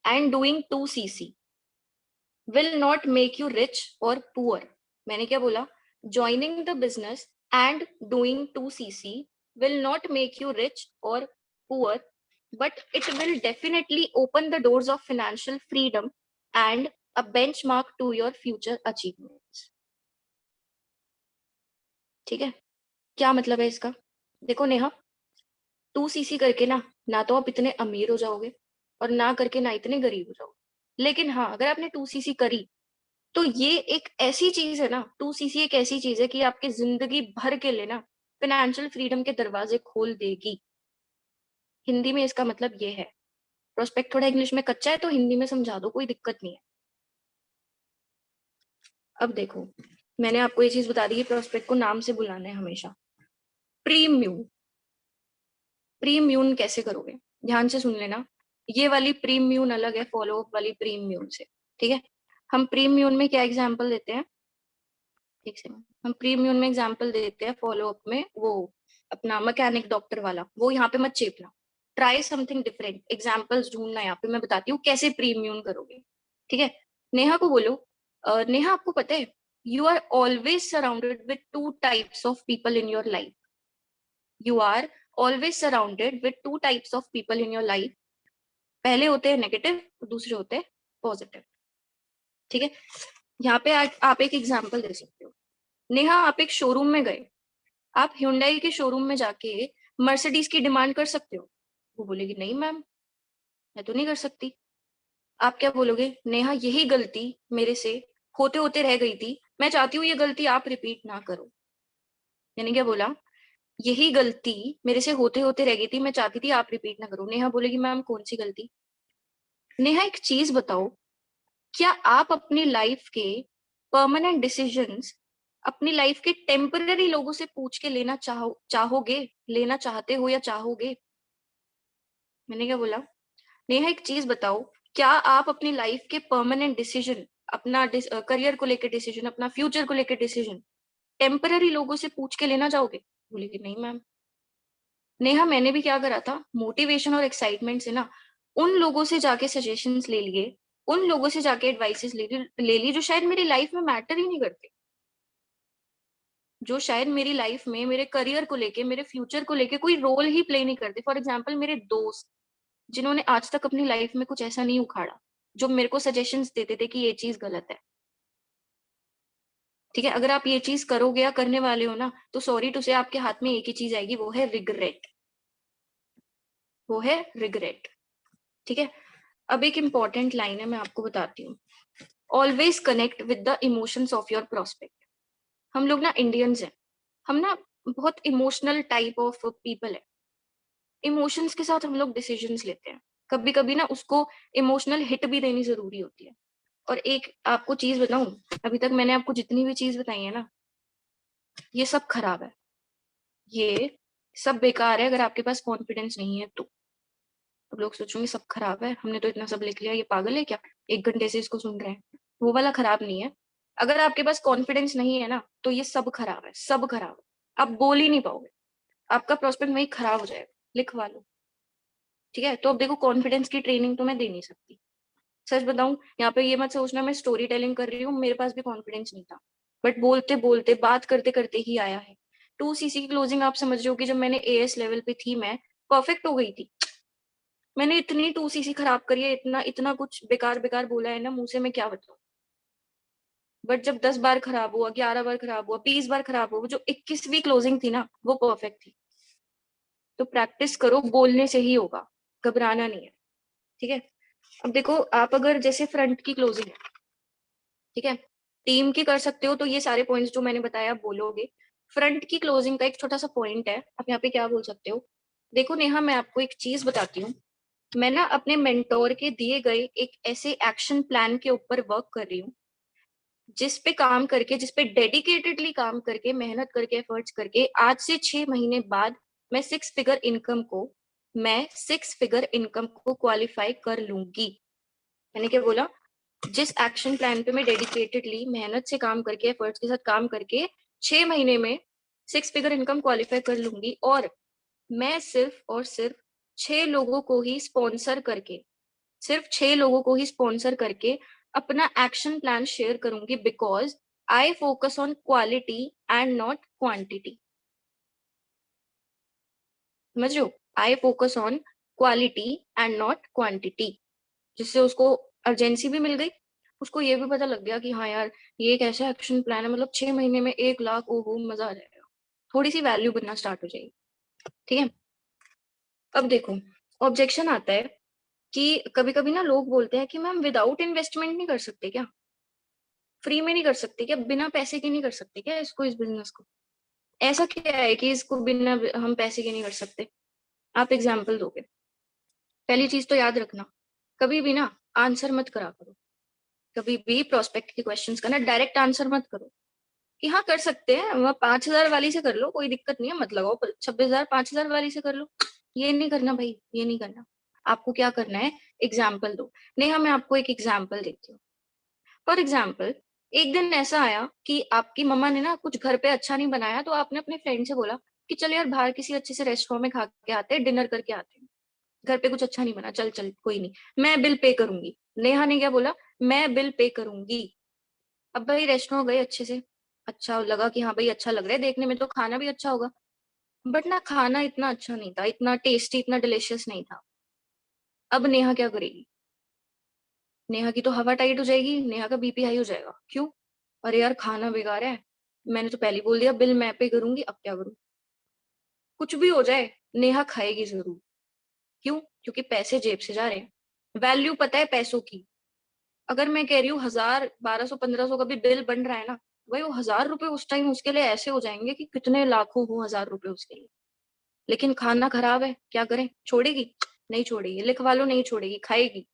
and doing 2cc will not make you rich or poor। मैंने क्या बोला? Joining the business and doing 2cc will not make you rich or poor, but it will definitely open the doors of financial freedom and a benchmark to your future achievements। ठीक है, क्या मतलब है इसका? देखो नेहा, 2cc करके ना तो आप इतने अमीर हो जाओगे, और ना करके ना इतने गरीब हो जाओगे। लेकिन हाँ, अगर आपने 2cc करी, तो ये एक ऐसी चीज है ना, 2cc एक ऐसी चीज है कि आपकी जिंदगी भर के लिए ना फाइनेंशियल फ्रीडम के दरवाजे खोल देगी। हिंदी में इसका मतलब ये है। प्रोस्पेक्ट थोड़ा इंग्लिश में कच्चा है, तो हिंदी में समझा दो, कोई दिक्कत नहीं है। अब देखो, मैंने आपको ये चीज बता दी कि प्रोस्पेक्ट को नाम से बुलाना है हमेशा। प्रीम्यून, प्रीम्यून कैसे करोगे? ध्यान से सुन लेना। ये वाली प्रीम्यून अलग है फॉलो अप वाली प्रीम्यून से, ठीक है। हम प्रीम्यून में क्या एग्जाम्पल देते हैं, ठीक से, हम प्रीम्यून में एग्जांपल देते हैं, फॉलो अप में वो अपना मैकेनिक डॉक्टर वाला, वो यहाँ पे मत चेपना। ट्राई समथिंग डिफरेंट, एग्जांपल्स ढूंढना। यहाँ पे मैं बताती हूँ कैसे प्रीम्यून करोगे, ठीक है। नेहा को बोलो, नेहा आपको पता है, you are always surrounded with 2 types of people in your life. You are always surrounded with 2 types of people in your life. पहले होते हैं नेगेटिव, और दूसरे होते हैं पॉजिटिव, ठीक है। यहाँ पे आप एक एग्जाम्पल दे सकते हो। नेहा, आप एक शोरूम में गए, आप Hyundai के शोरूम में जाके मर्सिडीज की डिमांड कर सकते हो? वो बोलेगी नहीं मैम, मैं तो नहीं कर सकती। आप क्या बोलोगे? नेहा, यही गलती मेरे से होते होते रह गई थी, मैं चाहती हूँ ये गलती आप रिपीट ना करो। मैंने क्या बोला? यही गलती मेरे से होते होते रह गई थी, मैं चाहती थी आप रिपीट ना करो। नेहा बोलेगी मैम कौन सी गलती? नेहा एक चीज बताओ, क्या आप अपनी लाइफ के परमानेंट डिसीजंस अपनी लाइफ के टेम्पररी लोगों से पूछ के लेना चाहोगे, लेना चाहते हो या चाहोगे? मैंने क्या बोला? नेहा एक चीज बताओ, क्या आप अपनी लाइफ के परमानेंट डिसीजन, अपना करियर को लेकर डिसीजन, अपना फ्यूचर को लेकर डिसीजन टेम्पररी लोगों से पूछ के लेना चाहोगे? बोले कि नहीं मैम। नेहा मैंने भी क्या करा था, मोटिवेशन और एक्साइटमेंट से ना उन लोगों से जाके सजेशंस ले लिए, उन लोगों से जाके एडवाइसेस ले ली जो शायद मेरी लाइफ में मैटर ही नहीं करते, जो शायद मेरी लाइफ में मेरे करियर को लेके, मेरे फ्यूचर को लेके कोई रोल ही प्ले नहीं करते। फॉर एग्जाम्पल मेरे दोस्त जिन्होंने आज तक अपनी लाइफ में कुछ ऐसा नहीं उखाड़ा, जो मेरे को सजेशंस देते थे कि ये चीज गलत है। ठीक है, अगर आप ये चीज करोगे या करने वाले हो ना, तो सॉरी टू से आपके हाथ में एक ही चीज आएगी, वो है रिग्रेट, वो है रिग्रेट। ठीक है, अब एक इंपॉर्टेंट लाइन है, मैं आपको बताती हूँ। Always connect with the emotions of your prospect. हम लोग ना इंडियंस हैं, हम ना बहुत इमोशनल टाइप ऑफ पीपल है। इमोशंस के साथ हम लोग डिसीजंस लेते हैं, कभी कभी ना उसको इमोशनल हिट भी देनी जरूरी होती है। और एक आपको चीज बताऊं, अभी तक मैंने आपको जितनी भी चीज बताई है ना, ये सब खराब है, ये सब बेकार है अगर आपके पास कॉन्फिडेंस नहीं है तो। अब लोग सोचेंगे सब खराब है, हमने तो इतना सब लिख लिया, ये पागल है क्या, 1 घंटे से इसको सुन रहे हैं। वो वाला खराब नहीं है। अगर आपके पास कॉन्फिडेंस नहीं है ना, तो ये सब खराब है, सब खराब है। आप बोल ही नहीं पाओगे, आपका प्रोस्पेक्ट वही खराब हो जाएगा, लिखवा लो। ठीक है, तो अब देखो कॉन्फिडेंस की ट्रेनिंग तो मैं दे नहीं सकती। सच बताऊं, यहाँ पे ये मत सोचना मैं स्टोरी टेलिंग कर रही हूँ, मेरे पास भी कॉन्फिडेंस नहीं था, बट बोलते बोलते बात करते करते ही आया है। 2cc की क्लोजिंग आप समझ रहे हो कि जब मैंने एएस लेवल पे थी, मैं परफेक्ट हो गई थी। मैंने इतनी 2cc खराब करी है, इतना इतना कुछ बेकार बेकार बोला है ना मुंह से, मैं क्या बताऊं। बट जब 10 बार खराब हुआ, 11 बार खराब हुआ, 20 बार खराब हुआ, जो 21वीं क्लोजिंग थी ना, वो परफेक्ट थी। तो प्रैक्टिस करो, बोलने से ही होगा, घबराना नहीं है। ठीक है, अब देखो आप अगर जैसे फ्रंट की क्लोजिंग है, ठीक है, टीम की कर सकते हो तो ये सारे पॉइंट्स जो मैंने बताया आप बोलोगे। फ्रंट की क्लोजिंग का एक छोटा सा पॉइंट है, आप यहाँ पे क्या बोल सकते हो। देखो नेहा, मैं आपको एक चीज बताती हूँ, मैं ना अपने मेंटोर के दिए गए एक ऐसे एक्शन प्लान के ऊपर वर्क कर रही हूँ, जिस पे काम करके, जिस पे डेडिकेटेडली काम करके, मेहनत करके, एफर्ट्स करके, आज से 6 महीने बाद मैं 6 फिगर इनकम को क्वालिफाई कर लूंगी। मैंने क्या बोला, जिस एक्शन प्लान पे मैं डेडिकेटेडली मेहनत से काम करके, एफर्ट्स के साथ काम करके 6 महीने में 6 फिगर इनकम क्वालिफाई कर लूंगी, और मैं सिर्फ और सिर्फ 6 लोगों को ही स्पॉन्सर करके, सिर्फ 6 लोगों को ही स्पॉन्सर करके अपना एक्शन प्लान शेयर करूंगी, because I focus on quality and not quantity. समझ रहे हो, I focus on quality and not quantity. जिससे उसको अर्जेंसी भी मिल गई, उसको ये भी पता लग गया कि हाँ यार, ये एक ऐसा एक्शन प्लान है, मतलब 6 महीने में 1 लाख, ओहो मजा आ जाएगा, थोड़ी सी वैल्यू बनना स्टार्ट हो जाएगी। ठीक है, अब देखो ऑब्जेक्शन आता है कि कभी कभी ना लोग बोलते हैं कि मैम विदाउट इन्वेस्टमेंट नहीं कर सकते क्या, फ्री में नहीं कर सकते क्या, बिना पैसे के नहीं कर सकते क्या इसको, इस बिजनेस को? ऐसा क्या है कि इसको बिना हम पैसे के नहीं कर सकते? आप एग्जाम्पल दोगे? पहली चीज तो याद रखना, कभी भी ना आंसर मत करा करो, कभी भी प्रोस्पेक्ट के क्वेश्चंस का ना डायरेक्ट आंसर मत करो कि हाँ कर सकते हैं, वह 5,000 वाली से कर लो, कोई दिक्कत नहीं है, मत लगाओ 26,000, 5,000 वाली से कर लो। ये नहीं करना भाई, ये नहीं करना। आपको क्या करना है, एग्जाम्पल दो। नेहा मैं आपको एक एग्जाम्पल देती हूँ। फॉर एग्जाम्पल, एक दिन ऐसा आया कि आपकी मम्मा ने ना कुछ घर पे अच्छा नहीं बनाया, तो आपने अपने फ्रेंड से बोला कि चल यार बाहर किसी अच्छे से रेस्टोरेंट में खा के आते हैं, डिनर करके आते हैं, घर पे कुछ अच्छा नहीं बना, चल चल कोई नहीं, मैं बिल पे करूंगी। नेहा ने क्या बोला, मैं बिल पे करूंगी। अब भाई रेस्टोरेंट गए, अच्छे से अच्छा लगा कि हाँ भाई अच्छा लग रहा है देखने में, तो खाना भी अच्छा होगा, बट ना खाना इतना अच्छा नहीं था, इतना टेस्टी, इतना डिलिशियस नहीं था। अब नेहा क्या करेगी, नेहा की तो हवा टाइट हो जाएगी, नेहा का बीपी हाई हो जाएगा। क्यों? अरे यार खाना बेकार है, मैंने तो पहले ही बोल दिया बिल मैं पे करूंगी, अब क्या करूं? कुछ भी हो जाए, नेहा खाएगी जरूर। क्यों? क्योंकि पैसे जेब से जा रहे हैं, वैल्यू पता है पैसों की। अगर मैं कह रही हूँ 1,000, 1,200, 1,500 का भी बिल बन रहा है ना, भाई वो 1,000 रुपए उस टाइम उसके लिए ऐसे हो जाएंगे कि कितने लाखों हो 1,000 रुपए उसके लिए। लेकिन खाना खराब है, क्या करें, छोड़ेगी? नहीं छोड़ेगी, लिखवा लो, नहीं छोड़ेगी, खाएगी।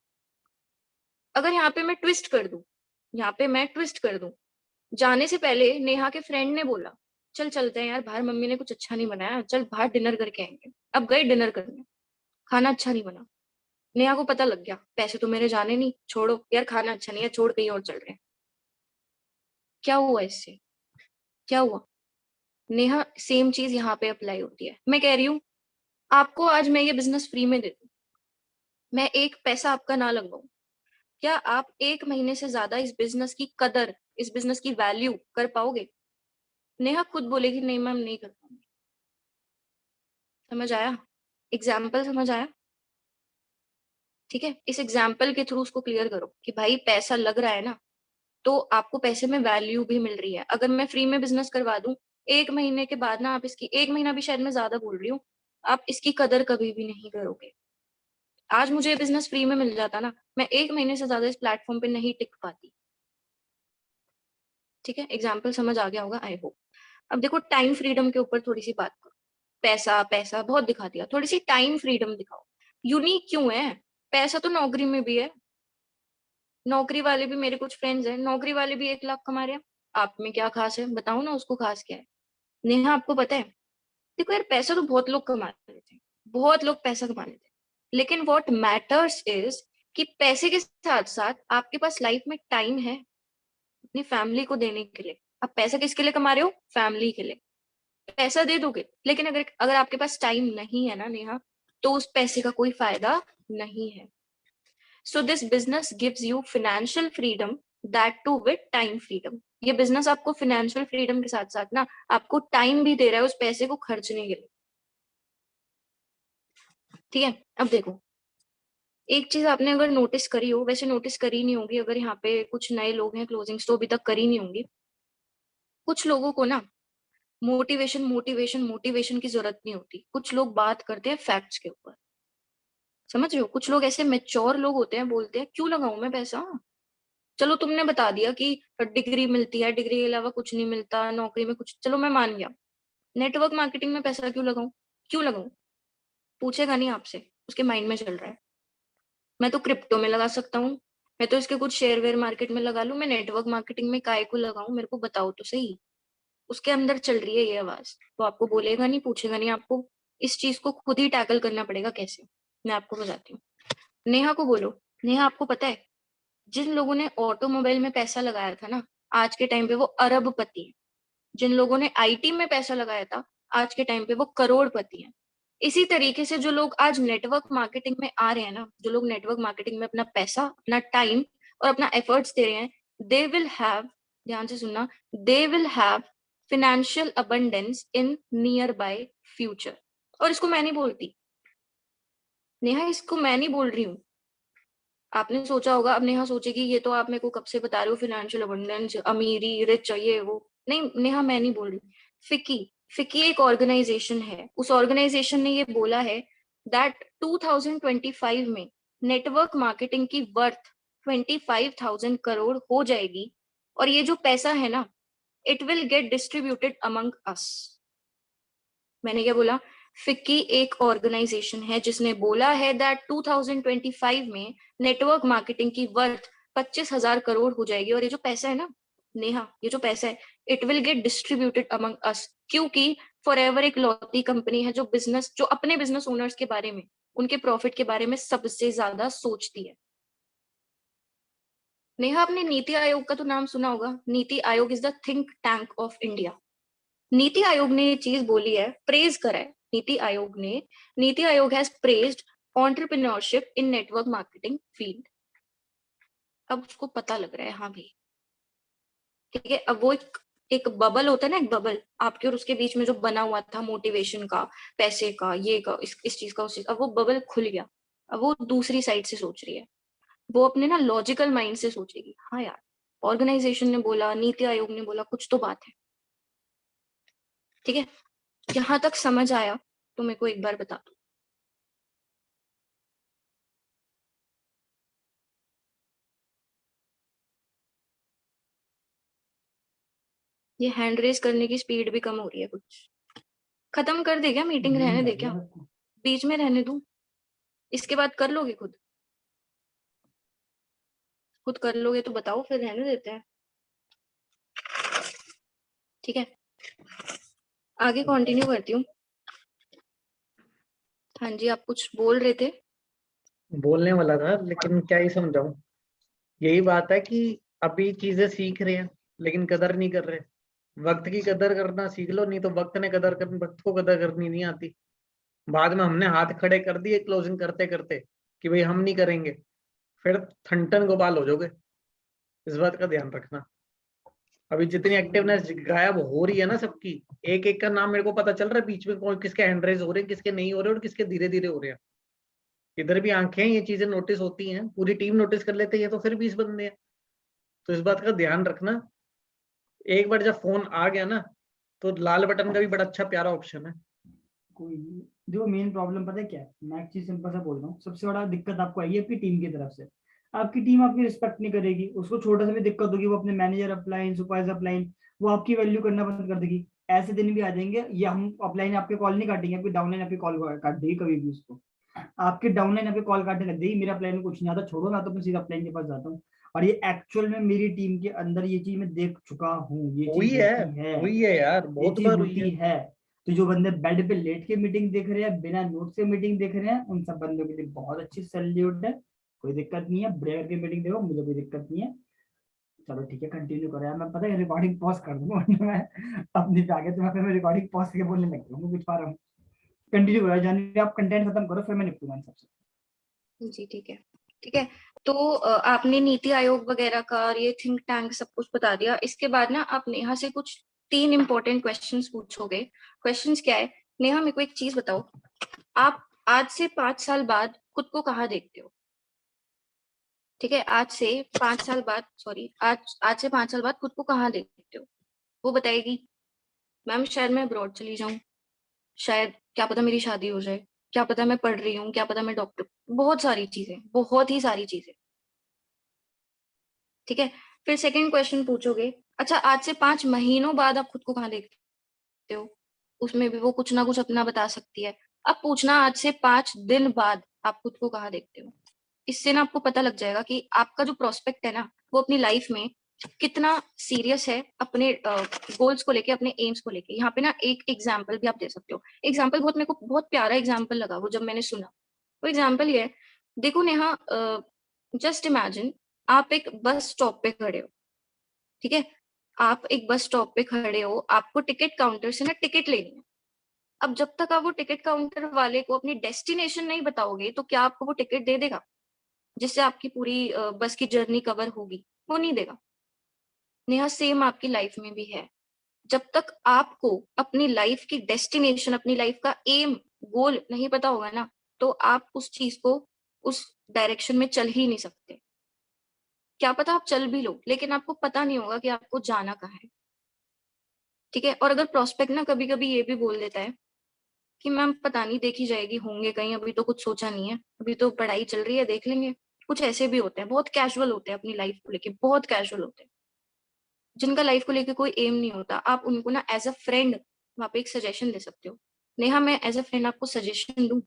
अगर यहाँ पे मैं ट्विस्ट कर दूं, जाने से पहले नेहा के फ्रेंड ने बोला चल चलते हैं यार बाहर, मम्मी ने कुछ अच्छा नहीं बनाया, चल बाहर डिनर करके आएंगे। अब गए डिनर करने, खाना अच्छा नहीं बना, नेहा को पता लग गया, पैसे तो मेरे जाने नहीं, छोड़ो यार खाना अच्छा नहीं है, छोड़ कहीं और चल रहे हैं। क्या हुआ इससे? क्या हुआ? नेहा सेम चीज यहाँ पे अप्लाई होती है। मैं कह रही हूँ आपको आज मैं ये बिजनेस फ्री में दे दूं, मैं एक पैसा आपका ना लगवाऊं, क्या आप एक महीने से ज्यादा इस बिजनेस की कदर, इस बिजनेस की वैल्यू कर पाओगे? नेहा खुद बोलेगी नहीं मैम नहीं कर पाऊंगी। समझ आया? एग्जाम्पल समझ आया? ठीक है, इस एग्जाम्पल के थ्रू उसको क्लियर करो कि भाई पैसा लग रहा है ना, तो आपको पैसे में वैल्यू भी मिल रही है। अगर मैं फ्री में बिजनेस करवा दूं, एक महीने के बाद ना आप इसकी, एक महीना भी शायद मैं ज्यादा बोल रही हूँ, आप इसकी कदर कभी भी नहीं करोगे। आज मुझे ये बिजनेस फ्री में मिल जाता ना, मैं एक महीने से ज्यादा इस प्लेटफॉर्म पे नहीं टिक पाती। ठीक है, एग्जाम्पल समझ आ गया होगा आई होप। अब देखो टाइम फ्रीडम के ऊपर थोड़ी सी बात करो। पैसा पैसा बहुत दिखा दिया, थोड़ी सी टाइम फ्रीडम दिखाओ। यूनिक क्यों है? पैसा तो नौकरी में भी है, नौकरी वाले भी, मेरे कुछ फ्रेंड्स हैं नौकरी वाले भी 1 लाख कमा रहे हैं। आप में क्या खास है बताओ ना, उसको खास क्या है? नेहा आपको पता है, देखो यार पैसा तो बहुत लोग कमा लेते हैं, बहुत लोग पैसा कमा लेते हैं, लेकिन व्हाट मैटर्स इज कि पैसे के साथ साथ आपके पास लाइफ में टाइम है अपनी फैमिली को देने के लिए। आप पैसा किसके लिए कमा रहे हो? फैमिली के लिए। पैसा दे दोगे, लेकिन अगर अगर आपके पास टाइम नहीं है ना नेहा, तो उस पैसे का कोई फायदा नहीं है। So this business gives you financial freedom, that too with time freedom. ये बिजनेस आपको फाइनेंशियल फ्रीडम के साथ साथ ना आपको टाइम भी दे रहा है उस पैसे को खर्चने के लिए। ठीक है, अब देखो एक चीज आपने अगर नोटिस करी हो, वैसे नोटिस करी नहीं होगी, अगर यहाँ पे कुछ नए लोग हैं क्लोजिंग्स तो अभी तक करी नहीं होंगी। कुछ लोगों को ना मोटिवेशन मोटिवेशन मोटिवेशन की जरूरत नहीं होती, कुछ लोग बात करते हैं फैक्ट्स के ऊपर। समझ रहे हो? कुछ लोग ऐसे मेच्योर लोग होते हैं, बोलते हैं क्यों लगाऊं मैं पैसा, चलो तुमने बता दिया कि डिग्री मिलती है, डिग्री के अलावा कुछ नहीं मिलता नौकरी में कुछ, चलो मैं मान गया, नेटवर्क मार्केटिंग में पैसा क्यों लगाऊं? क्यों लगाऊं? पूछेगा नहीं आपसे, उसके माइंड में चल रहा है मैं तो क्रिप्टो में लगा सकता हूँ, मैं तो इसके कुछ शेयर वेयर मार्केट में लगा लूं, मैं नेटवर्क मार्केटिंग में काय को लगाऊं, मेरे को बताओ तो सही। उसके अंदर चल रही है ये आवाज, वो आपको बोलेगा नहीं, पूछेगा नहीं, आपको इस चीज को खुद ही टैकल करना पड़ेगा। कैसे? मैं आपको बताती हूँ। नेहा को बोलो, नेहा आपको पता है जिन लोगों ने ऑटोमोबाइल में पैसा लगाया था ना, आज के टाइम पे वो अरबपति है। जिन लोगों ने आईटी में पैसा लगाया था, आज के टाइम पे वो करोड़पति हैं। इसी तरीके से जो लोग आज नेटवर्क मार्केटिंग में आ रहे हैं ना, जो लोग नेटवर्क मार्केटिंग में अपना पैसा, अपना टाइम और अपना एफर्ट्स दे रहे हैं, दे विल हैव, ध्यान से सुनना, they will have financial abundance in near by future. और इसको मैं नहीं बोलती नेहा, इसको मैं नहीं बोल रही हूँ। आपने सोचा होगा, अब नेहा सोचेगी ये तो आप मेरे को कब से बता रहे हो फिनेंशियल अबंडेंस, अमीरी, रिच, ये वो। नहीं नेहा मैं नहीं बोल रही। फिकी, फिकी एक ऑर्गेनाइजेशन है, उस ऑर्गेनाइजेशन ने ये बोला है दैट 2025 में नेटवर्क मार्केटिंग की वर्थ 25,000 करोड़ हो जाएगी, और ये जो पैसा है ना, it will get distributed among us. मैंने क्या बोला? फिक्की एक ऑर्गेनाइजेशन है जिसने बोला है दैट 2025 में नेटवर्क मार्केटिंग की वर्थ 25,000 करोड़ हो जाएगी, और ये जो पैसा है ना नेहा, ये जो पैसा है, it will get distributed among us. क्योंकि फॉरएवर एक लौती कंपनी है जो बिजनेस, जो अपने बिजनेस ओनर्स के बारे में, उनके प्रॉफिट के बारे में सबसे ज्यादा सोचती है। नेहा आपने नीति आयोग का तो नाम सुना होगा, NITI Aayog is the think tank of India. NITI Aayog ने ये चीज बोली है, प्रेज करा है नीति आयोग ने, NITI Aayog has praised entrepreneurship in network marketing field. अब उसको पता लग रहा है, हाँ भाई ठीक है। अब वो एक बबल होता है ना, एक बबल आपके और उसके बीच में जो बना हुआ था मोटिवेशन का, पैसे का, ये का, इस चीज का, उस चीज, अब वो बबल खुल गया। अब वो दूसरी साइड से सोच रही है, वो अपने ना लॉजिकल माइंड से सोचेगी, हाँ यार ऑर्गेनाइजेशन ने बोला, नीति आयोग ने बोला, कुछ तो बात है। ठीक है, यहाँ तक समझ आया तो मेरे को एक बार बता दो। ये हैंड रेस करने की स्पीड भी कम हो रही है कुछ। खत्म कर दे क्या मीटिंग, रहने नींद आ दे गया क्या, मेरे को। बीच में रहने दूं, इसके बाद कर लोगे खुद? खुद कर लोगे तो बताओ, फिर रहने देते हैं। ठीक है, आगे कंटिन्यू करती हूँ। हाँ जी, आप कुछ बोल रहे थे। बोलने वाला था लेकिन क्या ही समझाऊं। यही बात है कि अभी चीजें सीख रहे हैं लेकिन कदर नहीं कर रहे। वक्त की कदर करना सीख लो, नहीं तो वक्त ने कदर करनी, वक्त को कदर करनी नहीं आती। बाद में हमने हाथ खड़े कर दिए क्लोजिंग करते करते कि भाई हम नहीं करेंगे, फिर ठन गोपाल हो जाओगे। इस बात का ध्यान रखना। अभी जितनी एक्टिवनेस गायब हो रही है ना सबकी, एक एक का नाम मेरे को पता चल रहा है बीच में कौन किसके हैंड रेज हो रहे हैं, किसके नहीं हो रहे और किसके धीरे धीरे हो रहे हैं। इधर भी आंखें हैं, ये चीजें नोटिस होती हैं, पूरी टीम नोटिस कर लेते हैं, तो फिर 20 बंदे हैं। तो इस बात का ध्यान रखना। एक बार जब फोन आ गया ना, तो लाल बटन का भी बड़ा अच्छा प्यारा ऑप्शन है। कोई नहीं, जो मेन प्रॉब्लम पता है क्या है, मैं एक चीज सिंपल सा बोल रहा हूँ, सबसे बड़ा दिक्कत आपको आएगी आपकी टीम की तरफ से। आपकी टीम आपकी रिस्पेक्ट नहीं करेगी, उसको छोटा सा भी दिक्कत होगी, वो अपने मैनेजर अपलाइन सुपरवाइजर अपलाइन वो आपकी वैल्यू करना बंद कर देगी। ऐसे दिन भी आ जाएंगे, या हम अपलाइन आपके कॉल नहीं काटेंगे, आपकी डाउनलाइन आपकी कॉल काट देगी कभी भी उसको। आपकी डाउनलाइन आपकी कॉल काटने लग जाएगी, मेरा अपलाइन में कुछ नहीं आता, छोड़ो मैं तो अपने सीधा अपलाइन के पास जाता हूँ। और ये एक्चुअल में मेरी टीम के अंदर ये चीज मैं देख चुका हूँ, ये हुई चीज है, होती है। हुई है यार, ये बहुत चीज बार हुई है। होती है। तो जो बंदे बेड पे लेट के मीटिंग देख रहे हैं, बिना नोट से मीटिंग देख रहे हैं, उन सब बंदों के लिए बहुत अच्छी सैल्यूट है। कोई दिक्कत नहीं है, बढ़िया करके मीटिंग देखो, मुझे कोई दिक्कत नहीं है। चलो ठीक है, कंटिन्यू करो यार, मैं पता है रिकॉर्डिंग पॉज कर दूंगा वरना मैं अपनी पे आ गया, तो मैं फिर रिकॉर्डिंग पॉज करके बोलने लग जाऊंगा कुछ पा रहा हूँ। कंटिन्यू करो जानिए, आप कंटेंट खत्म करो, फिर मैं निपटूंगा इन सबसे। जी ठीक है, ठीक है। तो आपने नीति आयोग वगैरह का और ये थिंक टैंक सब कुछ बता दिया। इसके बाद ना आप नेहा से कुछ 3 इंपॉर्टेंट क्वेश्चंस पूछोगे। क्वेश्चंस क्या है? नेहा, मेरे को एक चीज बताओ, आप आज से 5 साल बाद खुद को कहाँ देखते हो? ठीक है, आज से 5 साल बाद, सॉरी, आज से 5 साल बाद खुद को कहाँ देखते हो? वो बताएगी, मैम शायद मैं अब्रॉड चली जाऊं, शायद क्या पता मेरी शादी हो जाए, क्या पता मैं पढ़ रही हूँ, क्या पता मैं डॉक्टर, बहुत सारी चीजें, बहुत ही सारी चीजें। ठीक है, फिर सेकंड क्वेश्चन पूछोगे, अच्छा आज से 5 महीनों बाद आप खुद को कहाँ देखते हो? उसमें भी वो कुछ ना कुछ अपना बता सकती है। अब पूछना आज से 5 दिन बाद आप खुद को कहाँ देखते हो। इससे ना आपको पता लग जाएगा कि आपका जो प्रोस्पेक्ट है ना, वो अपनी लाइफ में कितना सीरियस है अपने गोल्स को लेके, अपने एम्स को लेके। यहाँ पे ना एक एग्जाम्पल भी आप दे सकते हो। एग्जाम्पल बहुत, मेरे को बहुत प्यारा एग्जाम्पल लगा वो जब मैंने सुना। वो एग्जाम्पल ये है, देखो नेहा, जस्ट इमेजिन आप एक बस स्टॉप पे खड़े हो। ठीक है, आप एक बस स्टॉप पे खड़े हो, आपको टिकट काउंटर से ना टिकट लेनी है। अब जब तक आप वो टिकट काउंटर वाले को अपनी डेस्टिनेशन नहीं बताओगे, तो क्या आपको वो टिकट दे देगा जिससे आपकी पूरी बस की जर्नी कवर होगी? वो नहीं देगा। नेहा, सेम आपकी लाइफ में भी है। जब तक आपको अपनी लाइफ की डेस्टिनेशन, अपनी लाइफ का एम, गोल नहीं पता होगा ना, तो आप उस चीज को, उस डायरेक्शन में चल ही नहीं सकते। क्या पता आप चल भी लो, लेकिन आपको पता नहीं होगा कि आपको जाना कहाँ है। ठीक है, और अगर प्रोस्पेक्ट ना कभी कभी ये भी बोल देता है कि मैम पता नहीं, देखी जाएगी, होंगे कहीं, अभी तो कुछ सोचा नहीं है, अभी तो पढ़ाई चल रही है, देख लेंगे। कुछ ऐसे भी होते हैं, बहुत कैजुअल होते हैं अपनी लाइफ को लेके, बहुत कैजुअल होते हैं, जिनका लाइफ को लेके कोई एम नहीं होता। आप उनको ना एज अ फ्रेंड वहां पे एक सजेशन दे सकते हो। नेहा, मैं एज अ फ्रेंड आपको सजेशन दूं,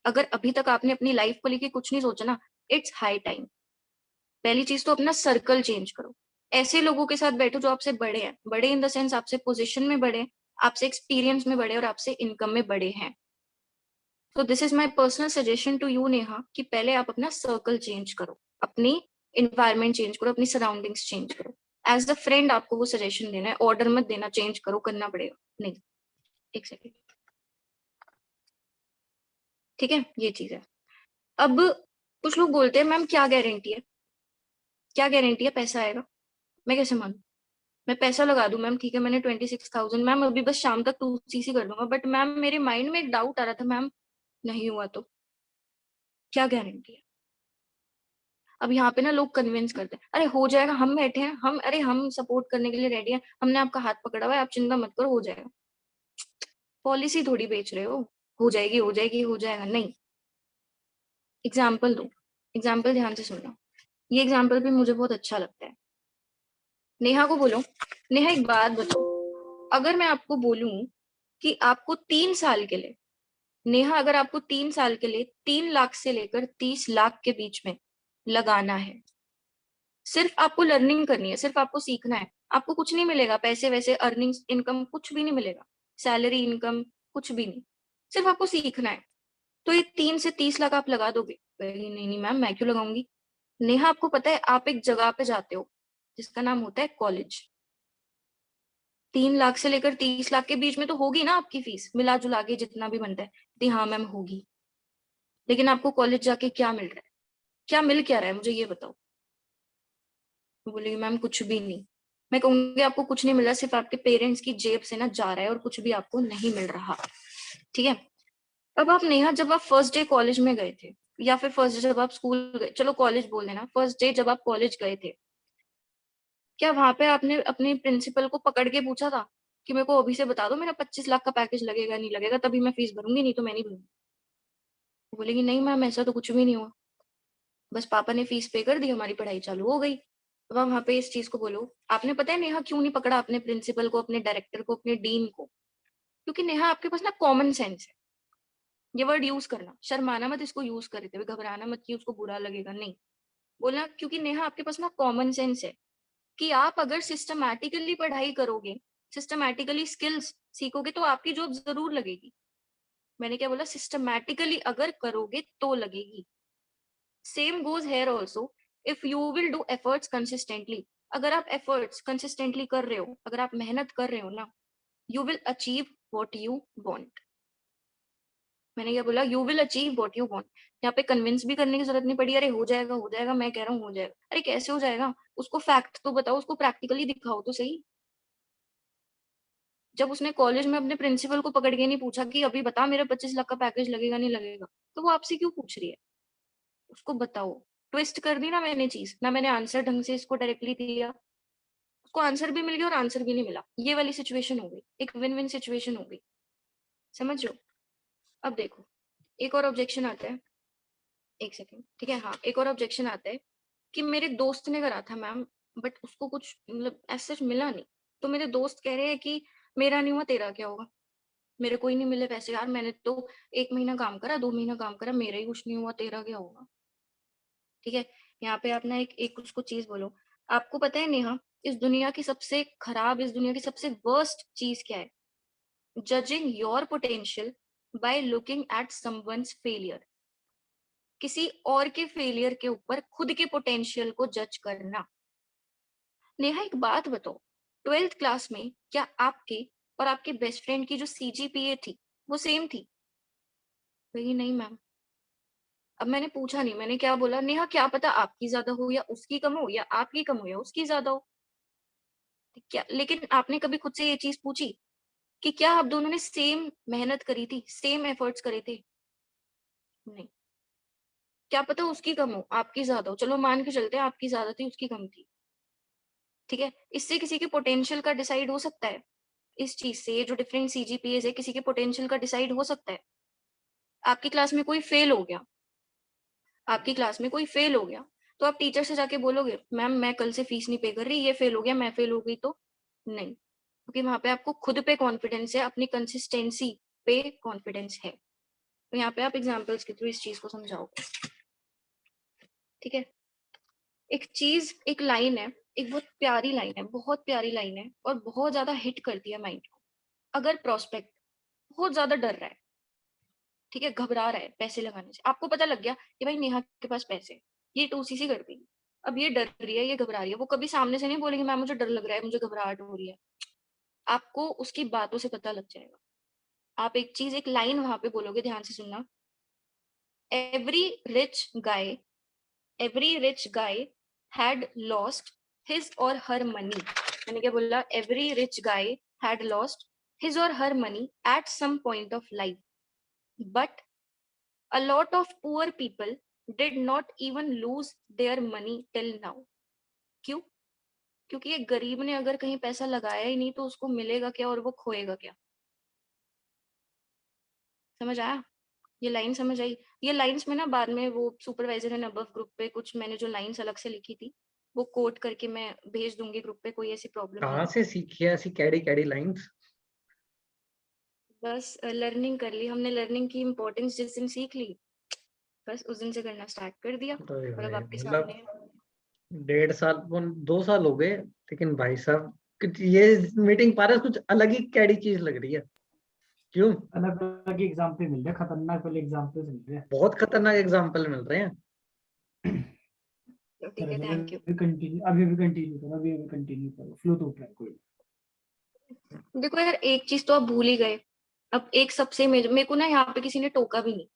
अगर अभी तक आपने अपनी लाइफ को लेके कुछ नहीं सोचा ना, इट्स हाई टाइम। पहली चीज तो अपना सर्कल चेंज करो। ऐसे लोगों के साथ बैठो जो आपसे बड़े हैं, बड़े इन द सेंस आपसे पोजीशन में बड़े, आपसे एक्सपीरियंस में बड़े और आपसे इनकम में बड़े हैं। तो this is my personal suggestion to you Neha, कि पहले आप अपना सर्कल चेंज करो, अपनी इन्वायरमेंट चेंज करो, अपनी सराउंडिंग्स चेंज करो। एज अ फ्रेंड आपको वो सजेशन देना है, ऑर्डर मत देना चेंज करो, करना पड़ेगा नहीं। एक सेकेंड, ठीक है, ये चीज है। अब कुछ लोग बोलते हैं मैम क्या गारंटी है, क्या गारंटी है पैसा आएगा? मैं कैसे मानूं? मैं पैसा लगा दूं मैम, ठीक है, मैंने 26,000 मैम अभी बस शाम तक 2cc कर दूंगा, बट मैम मेरे माइंड में एक डाउट आ रहा था मैम, नहीं हुआ तो क्या गारंटी है? अब यहाँ पे ना लोग कन्विंस करते हैं, अरे हो जाएगा, हम बैठे हैं, हम, अरे हम सपोर्ट करने के लिए रेडी हैं, हमने आपका हाथ पकड़ा हुआ है, आप चिंता मत करो, हो जाएगा। पॉलिसी थोड़ी बेच रहे हो जाएगी हो जाएगी हो जाएगा नहीं। एग्जाम्पल दो, एग्जाम्पल ध्यान से सुनना, ये एग्जाम्पल भी मुझे बहुत अच्छा लगता है। नेहा को बोलो, नेहा एक बात बताओ, अगर मैं आपको बोलूं कि आपको 3 साल के लिए, नेहा अगर आपको 3 साल के लिए 3 लाख से लेकर 30 लाख के बीच में लगाना है, सिर्फ आपको लर्निंग करनी है, सिर्फ आपको सीखना है, आपको कुछ नहीं मिलेगा, पैसे वैसे अर्निंग्स इनकम कुछ भी नहीं मिलेगा, सैलरी इनकम कुछ भी नहीं, सिर्फ आपको सीखना है। तो ये 3 से 30 लाख आप लगा दोगे? नहीं नहीं मैम, मैं क्यों लगाऊंगी? नेहा, आपको पता है आप एक जगह पे जाते हो जिसका नाम होता है कॉलेज, 3 लाख से लेकर 30 लाख के बीच में तो होगी ना आपकी फीस, मिला जुला के जितना भी बनता है। हाँ मैम होगी, लेकिन आपको कॉलेज जाके क्या मिल रहा है, क्या मिल क्या रहा है, मुझे ये बताओ। बोलेगी मैम कुछ भी नहीं। मैं कहूंगी आपको कुछ नहीं मिल रहा, सिर्फ आपके पेरेंट्स की जेब से ना जा रहा है और कुछ भी आपको नहीं मिल रहा। ठीक है, अब आप नेहा, जब आप फर्स्ट डे कॉलेज में गए थे, या फिर फर्स्ट डे जब आप स्कूल गए, चलो कॉलेज बोल देना, फर्स्ट डे जब आप कॉलेज गए थे, क्या वहां पे आपने अपने प्रिंसिपल को पकड़ के पूछा था कि मेरे को अभी से बता दो मेरा 25 लाख का पैकेज लगेगा नहीं लगेगा, तभी मैं फीस भरूंगी, नहीं तो मैं नहीं भरूंगी? बोलेगी नहीं मैम ऐसा तो कुछ भी नहीं हुआ, बस पापा ने फीस पे कर दी, हमारी पढ़ाई चालू हो गई। अब आप वहां पे इस चीज को बोलो, आपने पता है नेहा क्यों नहीं पकड़ा अपने प्रिंसिपल को, अपने डायरेक्टर को, अपने डीन को? क्योंकि नेहा आपके पास ना कॉमन सेंस है। ये वर्ड यूज करना, शर्माना मत, इसको यूज करे थे, घबराना मत कि उसको बुरा लगेगा, नहीं बोलना, क्योंकि नेहा आपके पास ना कॉमन सेंस है कि आप अगर सिस्टमैटिकली पढ़ाई करोगे, सिस्टमैटिकली स्किल्स सीखोगे तो आपकी जॉब जरूर लगेगी। मैंने क्या बोला? सिस्टमैटिकली अगर करोगे तो लगेगी। Same goes here also, if you will do efforts consistently, अगर आप एफर्ट्स कंसिस्टेंटली कर रहे हो, अगर आप मेहनत कर रहे हो ना, you will achieve what you want. मैंने क्या बोला? You will achieve what you want. यहाँ पे कन्विंस भी करने की जरूरत नहीं पड़ी, अरे हो जाएगा हो जाएगा, मैं कह रहा हूँ हो जाएगा। अरे कैसे हो जाएगा? उसको फैक्ट तो बताओ, उसको प्रैक्टिकली दिखाओ तो सही। जब उसने कॉलेज में अपने प्रिंसिपल को पकड़ के नहीं पूछा कि अभी बता मेरा 25 लाख का पैकेज लगेगा नहीं लगेगा, तो वो आपसे क्यों पूछ रही है? उसको बताओ। ट्विस्ट कर दी ना मैंने चीज, ना मैंने आंसर ढंग से इसको डायरेक्टली दिया, उसको आंसर भी मिल गया और आंसर भी नहीं मिला, ये वाली सिचुएशन हो गई, एक विन विन सिचुएशन हो गई। समझ रहे हो? अब देखो, एक और ऑब्जेक्शन आता है, एक सेकेंड, ठीक है, हाँ, एक और ऑब्जेक्शन आता है कि मेरे दोस्त ने करा था मैम, बट उसको कुछ मतलब ऐसा मिला नहीं, तो मेरे दोस्त कह रहे हैं कि मेरा नहीं हुआ तेरा क्या होगा, मेरे को ही नहीं मिले पैसे यार, मैंने तो 1 महीना काम करा, 2 महीना काम करा, मेरा ही कुछ नहीं हुआ, तेरा क्या होगा? ठीक है, यहाँ पे आप ना एक उसको चीज बोलो। आपको पता है नेहा, इस दुनिया की सबसे खराब, इस दुनिया की सबसे वर्स्ट चीज क्या है? Judging your potential by looking at someone's failure. किसी और के फेलियर के ऊपर खुद के पोटेंशियल को जज करना। नेहा एक बात बताओ, 12th क्लास में क्या आपके और आपके बेस्ट फ्रेंड की जो सीजीपीए थी वो सेम थी? वही नहीं मैम। अब मैंने पूछा नहीं, मैंने क्या बोला? नेहा क्या पता आपकी ज्यादा हो या उसकी कम हो, या आपकी कम हो या उसकी ज्यादा हो, क्या, लेकिन आपने कभी खुद से ये चीज पूछी कि क्या आप दोनों ने सेम मेहनत करी थी, सेम एफर्ट्स करे थे? नहीं। क्या पता उसकी कम हो आपकी ज्यादा हो, चलो मान के चलते हैं आपकी ज्यादा थी उसकी कम थी, ठीक है, इससे किसी के पोटेंशियल का डिसाइड हो सकता है? इस चीज से जो डिफरेंट सीजीपीएस है, किसी के पोटेंशियल का डिसाइड हो सकता है? आपकी क्लास में कोई फेल हो गया, आपकी क्लास में कोई फेल हो गया, तो आप टीचर से जाके बोलोगे मैम मैं कल से फीस नहीं पे कर रही, ये फेल हो गया, मैं फेल हो गई? तो नहीं, क्योंकि वहां पे आपको खुद पे कॉन्फिडेंस है, अपनी कंसिस्टेंसी पे कॉन्फिडेंस है। तो यहाँ पे आप एग्जाम्पल्स के थ्रू इस चीज को समझाओगे। ठीक है, एक चीज, एक लाइन है, एक बहुत प्यारी लाइन है, बहुत प्यारी लाइन है और बहुत ज्यादा हिट करती है माइंड को। अगर प्रोस्पेक्ट बहुत ज्यादा डर रहा है, ठीक है, घबरा रहा है पैसे लगाने से, आपको पता लग गया कि भाई नेहा के पास पैसे, ये 2cc कर देगी, अब ये डर रही है, ये घबरा रही है, वो कभी सामने से नहीं बोलेगी मैम मुझे डर लग रहा है, मुझे घबराहट हो रही है, आपको उसकी बातों से पता लग जाएगा। आप एक चीज, एक लाइन वहां पे बोलोगे, ध्यान से सुनना। Every rich guy, every rich guy had lost his or her money। मैंने क्या बोला? every rich guy had lost his or her money at some point of life, but a lot of poor people did not even lose their money till now। क्यों? क्योंकि एक गरीब ने अगर कहीं पैसा लगाया ही नहीं तो उसको मिलेगा क्या और वो खोएगा क्या? समझ आया? ये लाइन समझ आई? ये लाइंस में ना बाद में वो सुपरवाइजर एंड अबव ग्रुप पे कुछ मैंने जो लाइंस अलग से लिखी थी वो कोट करके मैं भेज दूंगी ग्रुप पे, कोई ऐसी प्रॉब्लम नहीं कहाँ है। से सीखी है ऐसी कैडी कैडी लाइंस? बस लर्निंग कर ली हमने, लर्निंग की इम्पोर्टेंस जिस दिन सीख ली, बस उस दिन से करना स्टार्ट कर दिया तो और अब आपके सामने मतलब है। 1.5 साल 2 साल हो गए, लेकिन भाई साहब ये मीटिंग पारस कुछ अलग ही कैडी चीज लग रही है। क्यों? अलग अलग एग्जाम्पल मिल रहे हैं, खतरनाक वाले एग्जाम्पल मिल रहे हैं। बहुत खतरनाक एग्जाम्पल मिल रहे हैं। तो ठीक है, थैंक यू। अभी भी कंटिन्यू करो, अभी भी कंटिन्यू करो, फ्लो तो उठ रहा है कोई। देखो यार, एक चीज तो आप भूल ही गए। अब एक सबसे मेरे को ना यहाँ पे किसी ने टोका भी नहीं।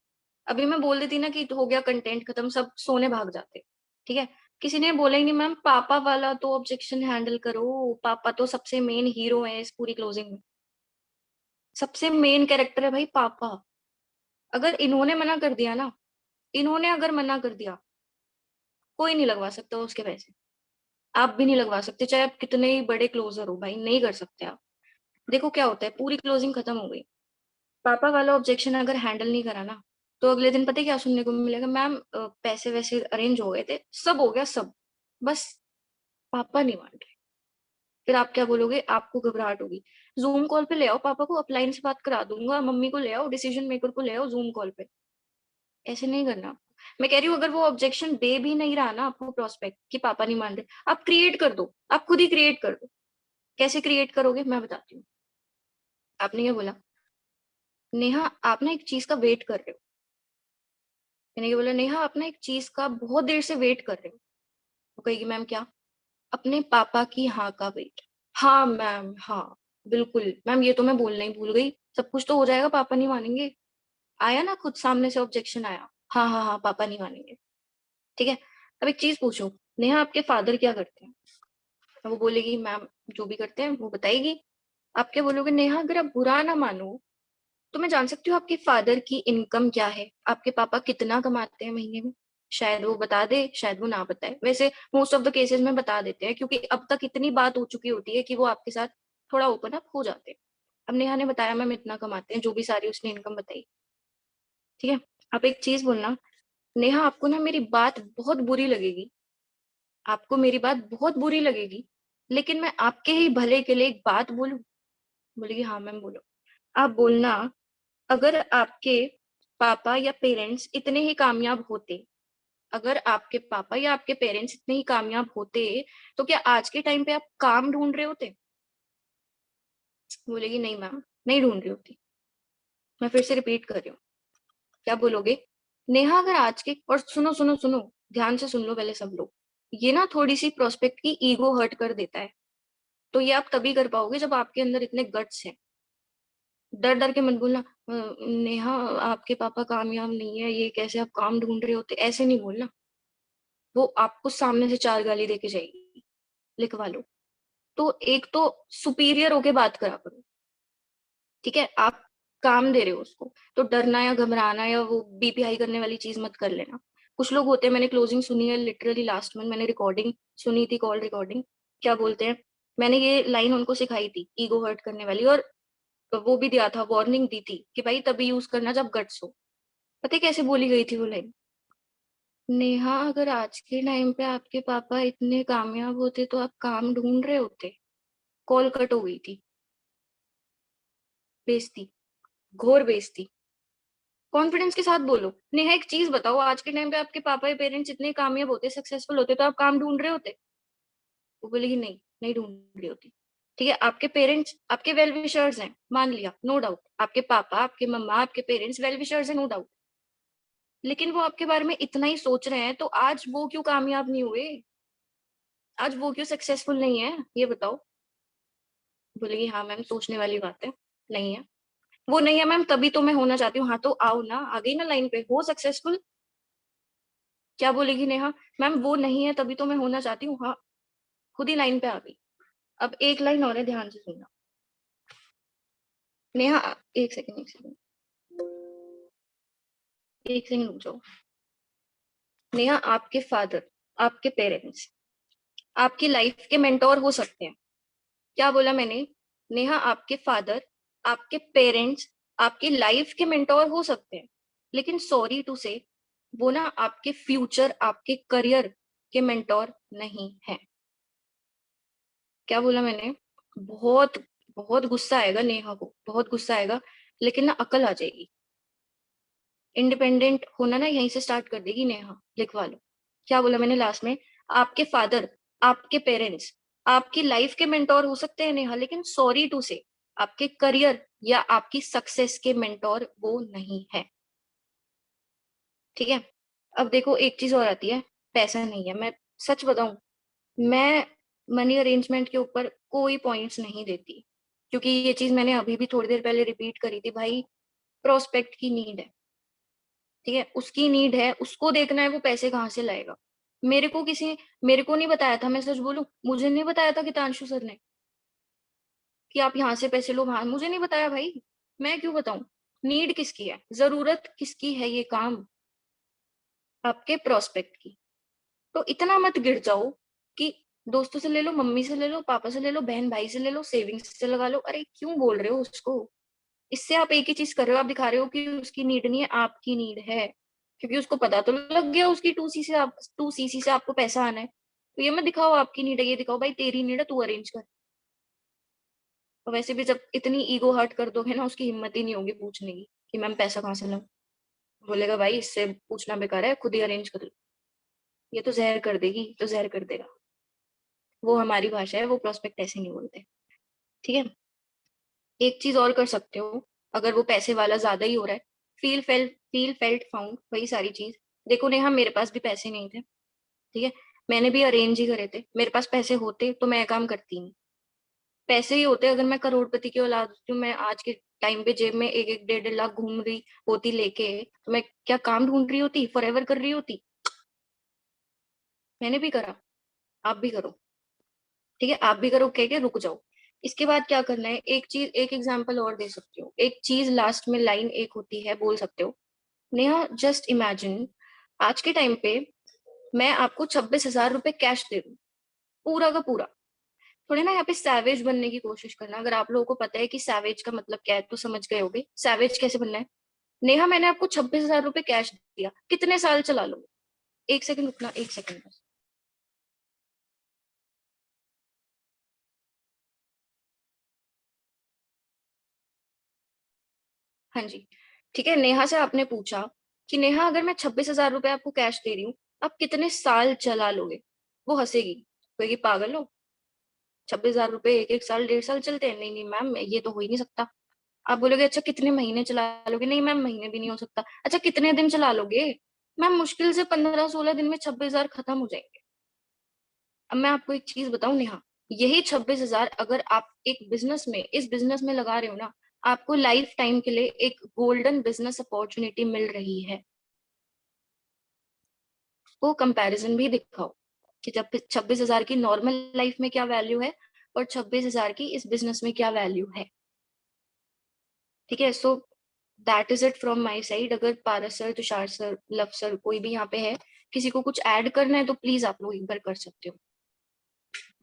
अभी मैं बोल देती ना कि हो गया, कंटेंट खत्म, सब सोने भाग जाते। ठीक है, किसी ने बोला ही नहीं मैम पापा वाला तो ऑब्जेक्शन हैंडल करो, पापा तो सबसे मेन हीरो है इस पूरी क्लोजिंग में। सबसे मेन कैरेक्टर है भाई पापा। अगर इन्होंने मना कर दिया ना, इन्होंने अगर मना कर दिया, कोई नहीं लगवा सकता उसके पैसे। आप भी नहीं लगवा सकते, चाहे आप कितने ही बड़े क्लोजर हो भाई, नहीं कर सकते आप। देखो क्या होता है, पूरी क्लोजिंग खत्म हो गई, पापा वाला ऑब्जेक्शन अगर हैंडल नहीं करा ना, तो अगले दिन पता है क्या सुनने को मिलेगा, मैम पैसे वैसे अरेंज हो गए थे, सब हो गया सब, बस पापा नहीं मान रहे। फिर आप क्या बोलोगे, आपको घबराहट होगी। जूम कॉल पे ले आओ पापा को, अपलाइन से बात करा दूंगा, मम्मी को ले आओ, डिसीजन मेकर को ले आओ जूम कॉल पे। ऐसे नहीं करना। मैं कह रही हूँ अगर वो ऑब्जेक्शन दे भी नहीं रहा ना आपको प्रोस्पेक्ट कि पापा नहीं मान रहे, आप क्रिएट कर दो, आप खुद ही क्रिएट कर दो। कैसे क्रिएट करोगे मैं बताती हूँ। आपने क्या बोला, नेहा आप ना एक चीज का वेट कर रहे हो। मैंने क्या बोला, नेहा आप ना एक चीज का बहुत देर से वेट कर रहे हो। वो कहेगी मैम क्या, अपने पापा की हाँ का वेट। हाँ मैम, हाँ बिल्कुल मैम, ये तो मैं बोलना ही भूल गई, सब कुछ तो हो जाएगा, पापा नहीं मानेंगे। आया ना खुद सामने से ऑब्जेक्शन आया, हाँ हाँ हाँ पापा नहीं मानेंगे। ठीक है, अब एक चीज पूछो, नेहा आपके फादर क्या करते हैं। तो वो बोलेगी मैम जो भी करते हैं वो बताएगी। आप क्या बोलोगे, नेहा अगर आप बुरा ना मानो तो मैं जान सकती हूँ आपके फादर की इनकम क्या है, आपके पापा कितना कमाते हैं महीने में। शायद वो बता दे, शायद वो ना बताए, वैसे मोस्ट ऑफ द केसेस में बता देते हैं, क्योंकि अब तक इतनी बात हो चुकी होती है कि वो आपके साथ थोड़ा ओपन अप हो जाते हैं। अब नेहा ने बताया मैम इतना कमाते हैं, जो भी सारी उसने इनकम बताई। ठीक है, आप एक चीज बोलना, नेहा आपको ना मेरी बात बहुत बुरी लगेगी, आपको मेरी बात बहुत बुरी लगेगी, लेकिन मैं आपके ही भले के लिए एक बात बोलूं। बोलेगी हाँ मैम बोलो। आप बोलना, अगर आपके पापा या पेरेंट्स इतने ही कामयाब होते, अगर आपके पापा या आपके पेरेंट्स इतने ही कामयाब होते, तो क्या आज के टाइम पे आप काम ढूंढ रहे होते। बोलेगी नहीं मैम, नहीं ढूंढ रही होती। मैं फिर से रिपीट कर रही हूँ, क्या बोलोगे, नेहा अगर आज के, और सुनो सुनो सुनो, ध्यान से सुन लो पहले सब लोग, ये ना थोड़ी सी प्रोस्पेक्ट की ईगो हर्ट कर देता है। तो ये आप तभी कर पाओगे जब आपके अंदर इतने गट्स हैं। डर डर के मत बोलना नेहा आपके पापा कामयाब नहीं है, ये कैसे आप काम ढूंढ रहे होते, ऐसे नहीं बोलना। वो आपको सामने से 4 गाली देके जाएगी, लिखवा लो। तो एक तो सुपीरियर होके बात करा करो। ठीक है, आप काम दे रहे हो उसको, तो डरना या घबराना या वो बीपी हाई करने वाली चीज मत कर लेना। कुछ लोग होते हैं, मैंने क्लोजिंग सुनी है लिटरली लास्ट मंथ, मैंने रिकॉर्डिंग सुनी थी, कॉल रिकॉर्डिंग। क्या बोलते हैं, मैंने ये लाइन उनको सिखाई थी ईगो हर्ट करने वाली, और वो भी दिया था, वार्निंग दी थी कि भाई तभी यूज करना जब गट्स हो। पता है कैसे बोली गई थी वो लाइन, नेहा अगर आज के टाइम पे आपके पापा इतने कामयाब होते तो आप काम ढूंढ रहे होते। कॉल कट हो गई थी। बेइज्जती, घोर बेइज्जती। कॉन्फिडेंस के साथ बोलो, नेहा एक चीज बताओ, आज के टाइम पे आपके पापा या पेरेंट्स इतने कामयाब होते, सक्सेसफुल होते, तो आप काम ढूंढ रहे होते। वो बोलेगी नहीं, नहीं ढूंढ रही होती। ठीक है, आपके पेरेंट्स आपके वेल विशर्स हैं, मान लिया, नो डाउट, आपके पापा आपके मम्मा आपके पेरेंट्स वेल विशर्स हैं, नो डाउट। लेकिन वो आपके बारे में इतना ही सोच रहे हैं, तो आज वो क्यों कामयाब नहीं हुए, आज वो क्यों सक्सेसफुल नहीं है, ये बताओ। बोलेगी हाँ मैम सोचने वाली बात है, नहीं है। वो नहीं है मैम तभी तो मैं होना चाहती हूँ, हाँ तो आओ ना, आ गई ना लाइन पे, हो सक्सेसफुल। क्या बोलेगी नेहा, मैम वो नहीं है तभी तो मैं होना चाहती हूँ, हाँ खुद ही लाइन पे आ गई। अब एक लाइन और है, ध्यान से सुनना। नेहा एक सेकंड, एक सेकंड, एक सेकंड रुक जाओ। नेहा आपके फादर, आपके पेरेंट्स आपकी लाइफ के मेंटोर हो सकते हैं। क्या बोला मैंने, नेहा आपके फादर आपके पेरेंट्स आपकी लाइफ के मेंटोर हो सकते हैं, लेकिन सॉरी टू से वो ना आपके फ्यूचर आपके करियर के मेंटोर नहीं है। क्या बोला मैंने, बहुत बहुत गुस्सा आएगा नेहा को, बहुत गुस्सा आएगा, लेकिन ना अकल आ जाएगी। इंडिपेंडेंट होना ना यहीं से स्टार्ट कर देगी नेहा, लिखवा लो। क्या बोला मैंने लास्ट में, आपके फादर, आपके पेरेंट्स आपकी लाइफ के मेंटोर हो सकते हैं नेहा, लेकिन सॉरी टू से आपके करियर या आपकी सक्सेस के मेंटोर वो नहीं है। ठीक है। अब देखो एक चीज और आती है, पैसा नहीं है। मैं सच बताऊं, मैं मनी अरेंजमेंट के ऊपर कोई पॉइंट्स नहीं देती, क्योंकि ये चीज मैंने अभी भी थोड़ी देर पहले रिपीट करी थी। भाई प्रोस्पेक्ट की नीड है, ठीक है, उसकी नीड है, उसको देखना है वो पैसे कहाँ से लाएगा। मेरे को नहीं बताया था, मैं सच बोलूं, मुझे नहीं बताया था गीतांशु सर ने कि आप यहाँ से पैसे लो, वहां, मुझे नहीं बताया भाई। मैं क्यों बताऊं? नीड किसकी है, जरूरत किसकी है ये काम? आपके प्रोस्पेक्ट की। तो इतना मत गिर जाओ कि दोस्तों से ले लो, मम्मी से ले लो, पापा से ले लो, बहन भाई से ले लो, सेविंग्स से लगा लो। अरे क्यों बोल रहे हो उसको? इससे आप एक ही चीज कर रहे हो, आप दिखा रहे हो कि उसकी नीड नहीं है, आपकी नीड है। क्योंकि उसको पता तो लग गया उसकी 2 सीसी से आपको पैसा आना है। तो ये मत दिखाओ आपकी नीड है, ये दिखाओ भाई तेरी नीड है, तू अरेंज कर। और वैसे भी जब इतनी ईगो हर्ट कर दोगे ना, उसकी हिम्मत ही नहीं होगी पूछने की कि मैम पैसा कहाँ से लाऊं। बोलेगा भाई इससे पूछना बेकार है, खुद ही अरेंज कर लो। ये तो जहर कर देगी, तो जहर कर देगा। वो हमारी भाषा है, वो प्रोस्पेक्ट ऐसे नहीं बोलते। ठीक है। एक चीज और कर सकते हो, अगर वो पैसे वाला ज्यादा ही हो रहा है, फील फेल्ट फाउंड, वही सारी चीज। देखो नेहा, मेरे पास भी पैसे नहीं थे, ठीक है, मैंने भी अरेंज ही करे थे। मेरे पास पैसे होते तो मैं काम करती नहीं। पैसे ही होते, अगर मैं करोड़पति की औलाद होती हूँ, मैं आज के टाइम पे जेब में 1-1 1.5 लाख घूम रही होती लेके, तो मैं क्या काम ढूंढ रही होती, फॉरएवर कर रही होती? मैंने भी करा, आप भी करो। ठीक है, आप भी करो, कह के रुक जाओ। इसके बाद क्या करना है, एक चीज, एक एग्जांपल और दे सकते हो, एक चीज लास्ट में लाइन एक होती है, बोल सकते हो, नेहा जस्ट इमेजिन आज के टाइम पे मैं आपको 26,000 रुपए कैश दे दूं, पूरा का पूरा। थोड़े ना यहाँ पे सैवेज बनने की कोशिश करना। अगर आप लोगों को पता है कि सैवेज का मतलब क्या है तो समझ गए होगे सैवेज कैसे बनना है। नेहा मैंने आपको 26,000 रुपए कैश दिया, कितने साल चला लोगे? 1 सेकंड रुकना, 1 सेकंड बस। हाँ जी। ठीक है, नेहा से आपने पूछा कि नेहा अगर मैं 26,000 रुपए आपको कैश दे रही हूँ, आप कितने साल चला लोगे? वो हंसेगी, कहेगी पागल हो, 26,000 रुपए 1-1 साल 1.5 साल चलते हैं? नहीं नहीं मैम, ये तो हो ही नहीं सकता। आप बोलोगे अच्छा कितने महीने चला लोगे? नहीं मैम, महीने भी नहीं हो सकता। अच्छा कितने दिन चला लोगे? मैम मुश्किल से 15-16 दिन में 26,000 खत्म हो जाएंगे। अब मैं आपको एक चीज बताऊं नेहा, यही 26,000 अगर आप एक बिजनेस में, इस बिजनेस में लगा रहे हो ना, आपको लाइफ टाइम के लिए एक गोल्डन बिजनेस अपॉर्चुनिटी मिल रही है। वो कंपैरिजन भी दिखाओ कि जब 26,000 की नॉर्मल लाइफ में क्या वैल्यू है और 26,000 की इस बिजनेस में क्या वैल्यू है। ठीक है, so that is it from my side. अगर Paras sir, Tushar sir, Luv sir, कोई भी यहाँ पे है, किसी को कुछ ऐड करना है तो प्लीज आप लोग एक बार कर सकते हो।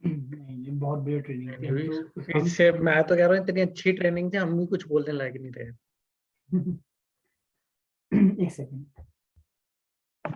नहीं नहीं, बहुत बढ़िया ट्रेनिंग थी। हम तो इससे मैं तो कह रहा हूँ इतनी अच्छी ट्रेनिंग थी, हम भी कुछ बोलने लायक नहीं थे। एक सेकंड।